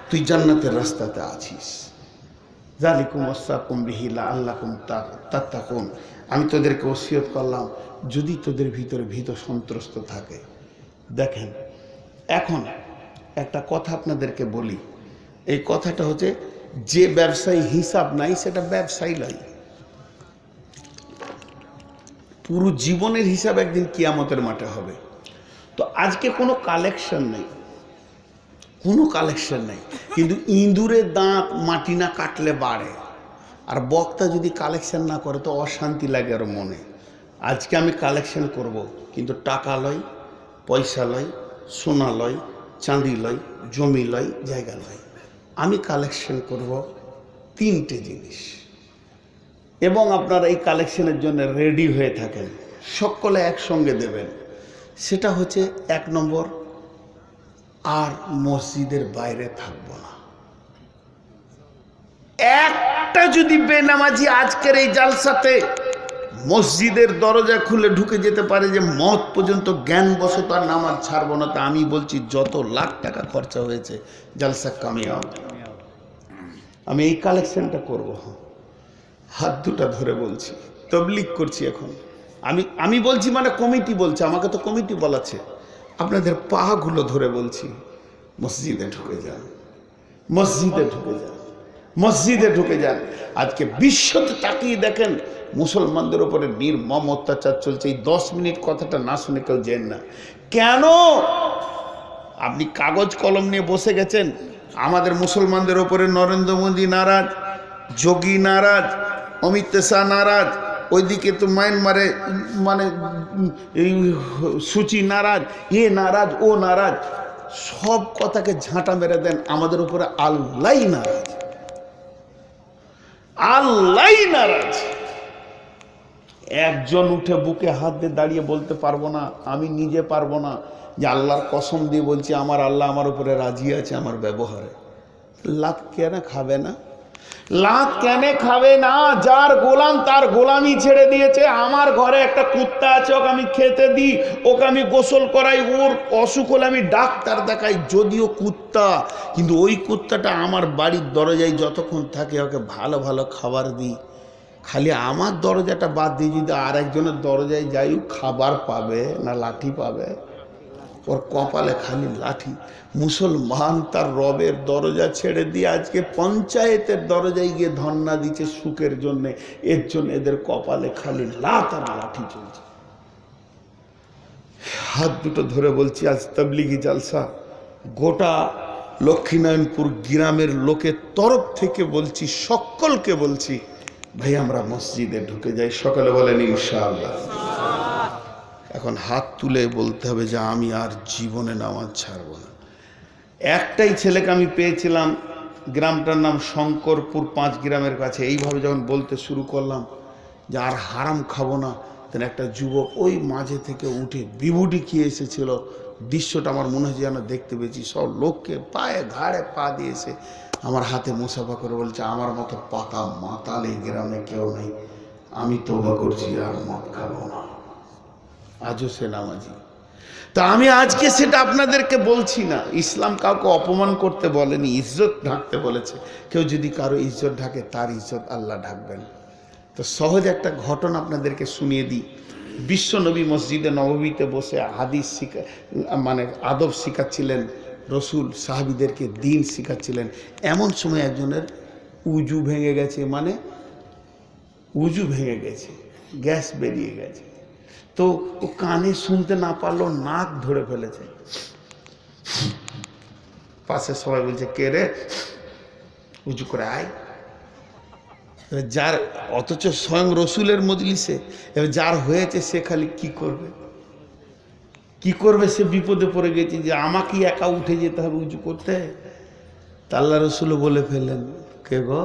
তুই জান্নাতের রাস্তাতে আছিস। যালিকুম ওয়াসাকুম বিহি লাআল্লাকুম তাত্তাকুন, আমি তোদেরকে ওসিয়ত করলাম যদি তোদের ভিতরে ভীত সন্ত্রস্ত থাকে। দেখেন এখন একটা কথা আপনাদেরকে বলি, এই কথাটা হচ্ছে যে ব্যবসায়ী হিসাব নাই সেটা ব্যবসায়ী নয়, পুরো জীবনের হিসাব একদিন কিয়ামতের মাঠে হবে। তো আজকে কোনো কালেকশন নেই, কোনো কালেকশন নেই, কিন্তু ইঁদুরের দাঁত মাটি না কাটলে বাড়ে, আর বক্তা যদি কালেকশন না করে তো অশান্তি লাগে আর মনে। আজকে আমি কালেকশন করব, কিন্তু টাকা লয়, পয়সা লয়, সোনা লয়, চাঁদি লয়, জমি লয়, জায়গা লয়, আমি কালেকশন করব 3টে জিনিস। এবং আপনারা এই কালেকশনের জন্য রেডি হয়ে থাকেন, সকলে একসঙ্গে দেবেন। সেটা হচ্ছে 1 নম্বর, আর মসজিদের বাইরে থাকবো না। একটা যদি বেনামাজি আজকের এই জালসাতে মসজিদের দরজা খুলে ঢুকে যেতে পারে যে মত পর্যন্ত জ্ঞান বশত আর নামাজ ছাড়বো না, তা আমি বলছি যত লাখ টাকা খরচা হয়েছে জালসা কামিয়াব। আমি এই কালেকশনটা করব, হাত দুটা ধরে বলছি, তবলিগ করছি এখন। আমি বলছি মানে কমিটি বলছে, আমাকে তো কমিটি বলাছে, আপনাদের পাগুলো ধরে বলছি মসজিদে ঢুকে যান, মসজিদে ঢুকে যান, মসজিদে ঢুকে যান। আজকে বিশ্বতে তাকিয়ে দেখেন মুসলমানদের উপরে নির্মম অত্যাচার চলছে। এই 10 মিনিট কথাটা না শুনে কেউ যেন না। কেন? আপনি কাগজ কলম নিয়ে বসে গেছেন, আমাদের মুসলমানদের উপরে নরেন্দ্র মোদী নারাজ, যোগী নারাজ, অমিত শাহ নারাজ, ওইদিকে তো মায়ানমারে মানে সূচি নারাজ, এ নারাজ, ও নারাজ, সব কথাকে ঝাঁটা মেরে দেন, আমাদের উপরে আল্লাহই নারাজ। আল্লাহ নারাজ। একজন উঠে বুকে হাত দিয়ে দাঁড়িয়ে বলতে পারবো না, আমি নিজে পারবো না যে আল্লাহর কসম দিয়ে বলছি আমার আল্লাহ আমার উপরে রাজি আছে আমার ব্যবহারে। লাত কেন খাবে না? লাত কেন খাবে না? যার গোলাম তার গোলামি ছেড়ে দিয়েছে। আমার ঘরে একটা কুত্তা আছে, ওকে আমি খেতে দিই, ওকে আমি গোসল করাই, ওর অসুখ হলে আমি ডাক্তার দেখাই, যদিও কুত্তা, কিন্তু ওই কুত্তাটা আমার বাড়ির দরজায় যতক্ষণ থাকে ওকে ভালো ভালো খাবার দিই। খালি আমার দরজাটা বাদ দিয়ে যদি আর একজনের দরজায় যাই, খাবার পাবে না লাঠি পাবে? ওর কপালে খালি লাঠি। মুসলমান তার রবের দরজা ছেড়ে দিয়ে আজকে পঞ্চায়েতের দরজায় গিয়ে ধর্ণা দিচ্ছে সুখের জন্য, এর জন্য এদের কপালে খালি লাত আর লাঠি চলছে। হাত দুটো ধরে বলছি, আজ তাবলিগি জালসা গোটা লক্ষ্মীনারায়ণপুর গ্রামের লোকের তরফ থেকে বলছি, সকলকে বলছি, ভাই আমরা মসজিদে ঢুকে যাই। সকালে বলেন ইনশাআল্লাহ। এখন হাত তুলে বলতে হবে যে আমি আর জীবনে নামাজ ছাড়বো না। একটাই ছেলেকে আমি পেয়েছিলাম, গ্রামটার নাম শঙ্করপুর, 5 গ্রামের কাছে। এইভাবে যখন বলতে শুরু করলাম যে আর হারাম খাবো না, তখন একটা যুবক ওই মাঝে থেকে উঠে বিভূতি খেয়ে এসেছিল। দৃশ্যটা আমার মনে হচ্ছে যেন দেখতে পেয়েছি। সব লোককে পায়ে ঘাড়ে পা দিয়েছে, আমার হাতে মুসাফা করে বলছে আমার মতো পাতা মাতাল এই গ্রামে কেউ নেই, আমি তওবা করছি আর মদ খাবো না। আজও সে নামাজি। তা আমি আজকে সেটা আপনাদেরকে বলছি না। ইসলাম কাউকে অপমান করতে বলেনি, ইজ্জত ঢাকতে বলেছে। কেউ যদি কারো ইজ্জত ঢাকে, তার ইজ্জত আল্লাহ ঢাকবেন। তো সহজ একটা ঘটনা আপনাদেরকে শুনিয়ে দিই। বিশ্ব নবী মসজিদে নববীতে বসে হাদিস মানে আদব শিখাচ্ছিলেন, রসুল সাহাবীদেরকে দিন শিখাচ্ছিলেন। এমন সময় একজনের উজু ভেঙে গেছে, মানে উজু ভেঙে গেছে, গ্যাস বেরিয়ে গেছে। তো ও কানে শুনতে না পারলো, নাক ধরে ফেলেছে। পাশে সবাই বলছে কে রে, উজু করে আয়। যার, অথচ স্বয়ং রসুলের মজলিসে, এবার যার হয়েছে সে খালি কি করবে, কি করবে? সে বিপদে পড়ে গেছে যে আমাকে একা উঠে যেতে হবে উজু করতে। তা আল্লাহ রসুল বলে ফেললেন, কে গো,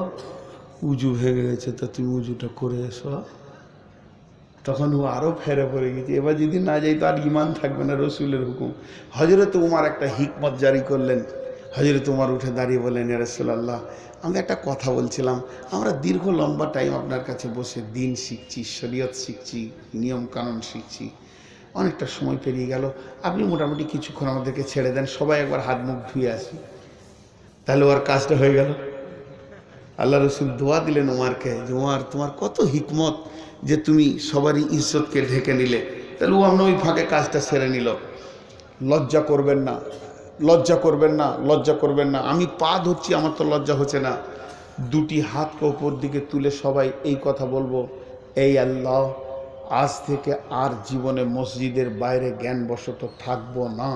উজু ভেঙে গেছে, তো তুমি উজুটা করে এসো। তখন ও আরও ফেরে পড়ে গেছে, এবার যদি না যাই তো আর ইমান থাকবে না রসুলের হুকুম। হযরত উমর একটা হিকমত জারি করলেন। হযরত উমর উঠে দাঁড়িয়ে বললেন, ইয়া রাসূলুল্লাহ, আমরা একটা কথা বলছিলাম, আমরা দীর্ঘ লম্বা টাইম আপনার কাছে বসে দিন শিখছি, শরীয়ত শিখছি, নিয়ম কানুন শিখছি, অনেকটা সময় পেরিয়ে গেল, আপনি মোটামুটি কিছুক্ষণ আমাদেরকে ছেড়ে দেন, সবাই একবার হাত মুখ ধুয়ে আসি, তাহলে ওর কাজটা হয়ে গেল। আল্লাহ রসুল দোয়া দিলেন উমারকে যে উমার, তোমার কত হিকমত যে তুমি সবারই ইজ্জতকে ঢেকে নিলে। তাহলে ও আমরা ওই ফাঁকে কাজটা সেরে নিল। লজ্জা করবেন না, লজ্জা করবেন না, লজ্জা করবেন না। আমি পা ধরছি, আমার তো লজ্জা হচ্ছে না। দুটি হাতকে ওপর দিকে তুলে সবাই এই কথা বলবো, এই আল্লাহ, আজ থেকে আর জীবনে মসজিদের বাইরে জ্ঞানবশত থাকবো না।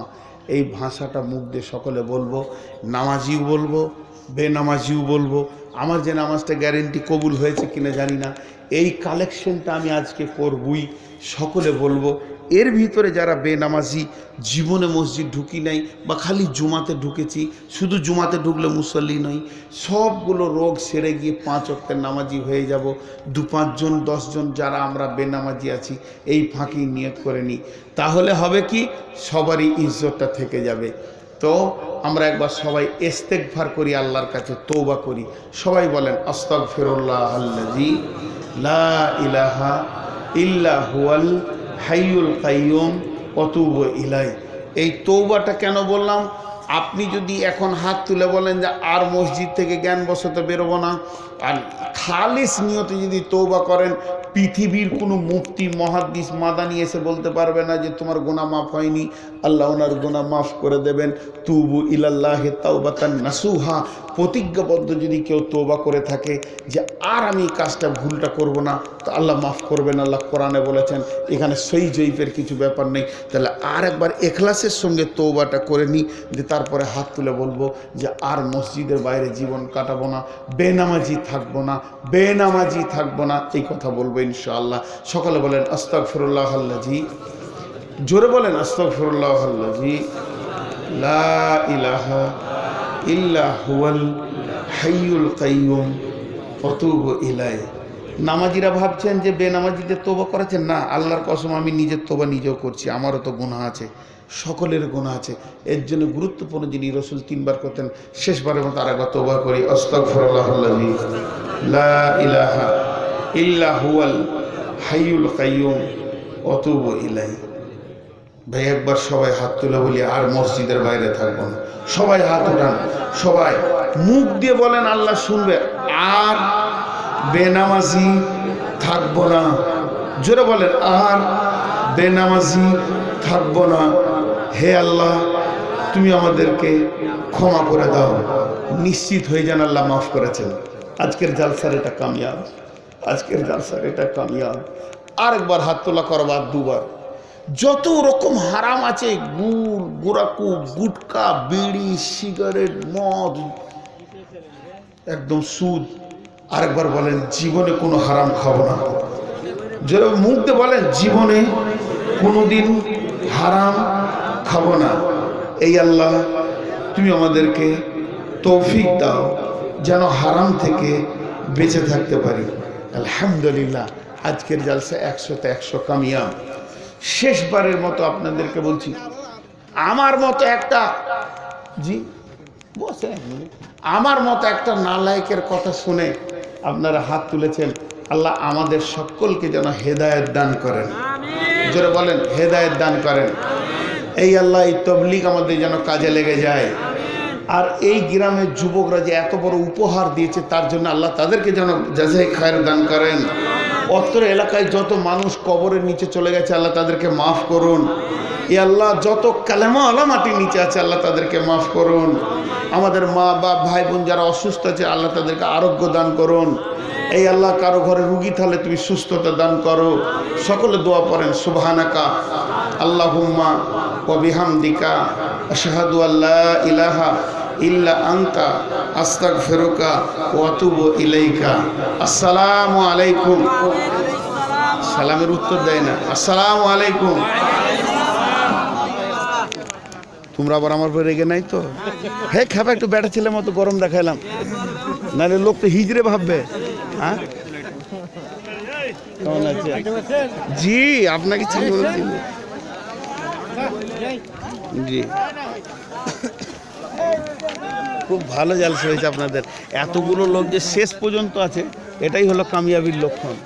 এই ভাষাটা মুখ দিয়ে সকলে বলবো, নামাজিও বলবো, বেনামাজিও বলবো। আমার যে নামাজটা গ্যারেন্টি কবুল হয়েছে কিনা জানি না, এই কালেকশনটা আমি আজকে করবই, সকলে বলবো। এর ভিতরে যারা বেনামাজি, জীবনে মসজিদ ঢুকি নাই বা খালি জুমাতে ঢুকেছি, শুধু জুমাতে ঢুকলে মুসল্লি নই, সবগুলো রোগ সেরে গিয়ে 5 ওয়াক্তের নামাজি হয়ে যাব। 2-5 জন 10 জন যারা আমরা বেনামাজি আছি, এই ফাঁকি নিয়ত করে নিই, তাহলে হবে কি, সবারই ইজ্জতটা থেকে যাবে। তো আমরা একবার সবাই ইস্তেগফার করি, আল্লাহর কাছে তওবা করি। সবাই বলেন আস্তাগফিরুল্লাহাল্লাযী লা ইলাহা ইল্লা হুয়াল হাইয়ুল কাইয়ুম ওয়া তুবু ইলাইহি। এই তওবাটা কেন বললাম? আপনি যদি এখন হাত তুলে বলেন যে আর মসজিদ থেকে জ্ঞানবশত বেরোবো না, আর খালিস নিয়তে যদি তওবা করেন, পৃথিবীর কোনো মুফতি, মুহাদ্দিস, মাদানি এসে বলতে পারবে না যে তোমার গুনাহ মাফ হয়নি। আল্লাহ ওনার গুনাহ মাফ করে দেবেন। তুবু ইলাল্লাহি তাওবাতান নাসুহা। প্রতিজ্ঞাবদ্ধ যদি কেউ তওবা করে থাকে যে আর আমি কাজটা, ভুলটা করব না, তো আল্লাহ মাফ করবেন। আল্লাহ কোরআনে বলেছেন, এখানে সই জয়ীফের কিছু ব্যাপার নেই। তাহলে আর একবার এখলাসের সঙ্গে তওবাটা করে নিই, যে তারপরে হাত তুলে বলবো যে আর মসজিদের বাইরে জীবন কাটাবো না, বেনামাজি থাকবো না, বেনামাজি থাকবো না, এই কথা বলবো ইনশাআল্লাহ। সকালে বলেন আস্তাগফিরুল্লাহাল্লাযী, জোরে বলেন আস্তাগফিরুল্লাহাল্লাযী লা ইলাহা ইল্লা হুয়াল হাইয়ুল কাইয়ুম ওয়াতুবু ইলাইহি। নামাজিরা ভাবছেন যে বেনামাজিদের তওবা করেছেন, না, আল্লাহর কসম আমি নিজের তওবা নিজেও করছি, আমারও তো গুনাহ আছে, সকলের গুনাহ আছে। এর জন্য গুরুত্বপূর্ণ যিনি রাসূল 3 বার করতেন, শেষবারের মতো আরেকবার তওবা করি, আস্তাগফিরুল্লাহাল্লাযী লা ইলাহা ইল্লা হুয়াল হাইয়ুল কাইয়্যুম ওয়াতুবু ইলাইহি। ভাই একবার সবাই হাত তুলে বলি, আর মসজিদের বাইরে থাকবো না। সবাই হাত উঠান, সবাই মুখ দিয়ে বলেন, আল্লাহ শুনবে, আর বেনামাজি থাকবো না। জোরে বলেন, আর বেনামাজি থাকবো না। হে আল্লাহ, তুমি আমাদেরকে ক্ষমা করে দাও। নিশ্চিত হয়ে যান আল্লাহ মাফ করেছেন। আজকের জালসার এটা কামিয়াব, আজকের জালসার এটা কামিয়াব। আরেকবার হাত তোলা করবার, দুবার। যত রকম হারাম আছে, গুড়, গোড়াকু, গুটকা, বিড়ি, সিগারেট, মদ, একদম সুদ। আরেকবার বলেন, জীবনে কোনো হারাম খাবো না। যারা মুখ দিয়ে বলেন, জীবনে কোনোদিন হারাম খাবো না। এই আল্লাহ, তুমি আমাদেরকে তৌফিক দাও যেন হারাম থেকে বেঁচে থাকতে পারি। আলহামদুলিল্লাহ, আজকের জালসা 100তে 100 কামিয়াব। শেষবারের মতো আপনাদেরকে বলছি, আমার মতো একটা, জি বসে, আমার মতো একটা নালায়েকের কথা শুনে আপনারা হাত তুলেছেন। আল্লাহ আমাদের সকলকে যেন হেদায়েত দান করেন। যারা বলেন হেদায়েত দান করেন। এই আল্লাহ, এই তবলিগ আমাদের যেন কাজে লেগে যায়। আর এই গ্রামের যুবকরা যে এত বড় উপহার দিয়েছে, তার জন্য আল্লাহ তাদেরকে যেন জাযায়ে খায়ের দান করেন। অত্র এলাকায় যত মানুষ কবরের নিচে চলে গেছে, আল্লাহ তাদেরকে মাফ করুন। এ আল্লাহ, যত কালেমা ওয়ালা মাটির নিচে আছে, আল্লাহ তাদেরকে মাফ করুন। আমাদের মা বাপ ভাই বোন যারা অসুস্থ আছে, আল্লাহ তাদেরকে আরোগ্য দান করুন। এই আল্লাহ, কারো ঘরে রুগী থাকলে তুমি সুস্থতা দান করো। সকলে দোয়া পড়েন, সুবহানাকা আল্লাহুম্মা ওয়া বিহামদিকা আশহাদু আল্লা ইলাহা ইল্লা আনতা আস্তাগফিরুকা ওয়া আতুবু ইলাইকা। আসসালামু আলাইকুম। সালামের উত্তর দেয় না। আসসালামু আলাইকুম। তোমরা আবার আমার উপরে রেগে নাই তো? হে খাবা, একটু বেটা ছেলের মতো গরম দেখাইলাম, নাহলে লোক তো হিজড়ে ভাববে। হ্যাঁ, কেমন আছে? জি, আপনাকে চিনি, জি, খুব ভালো জালসা হয়েছে আপনাদের। এতগুলো লোক যে শেষ পর্যন্ত আছে, এটাই হলো কামিয়াবির লক্ষণ।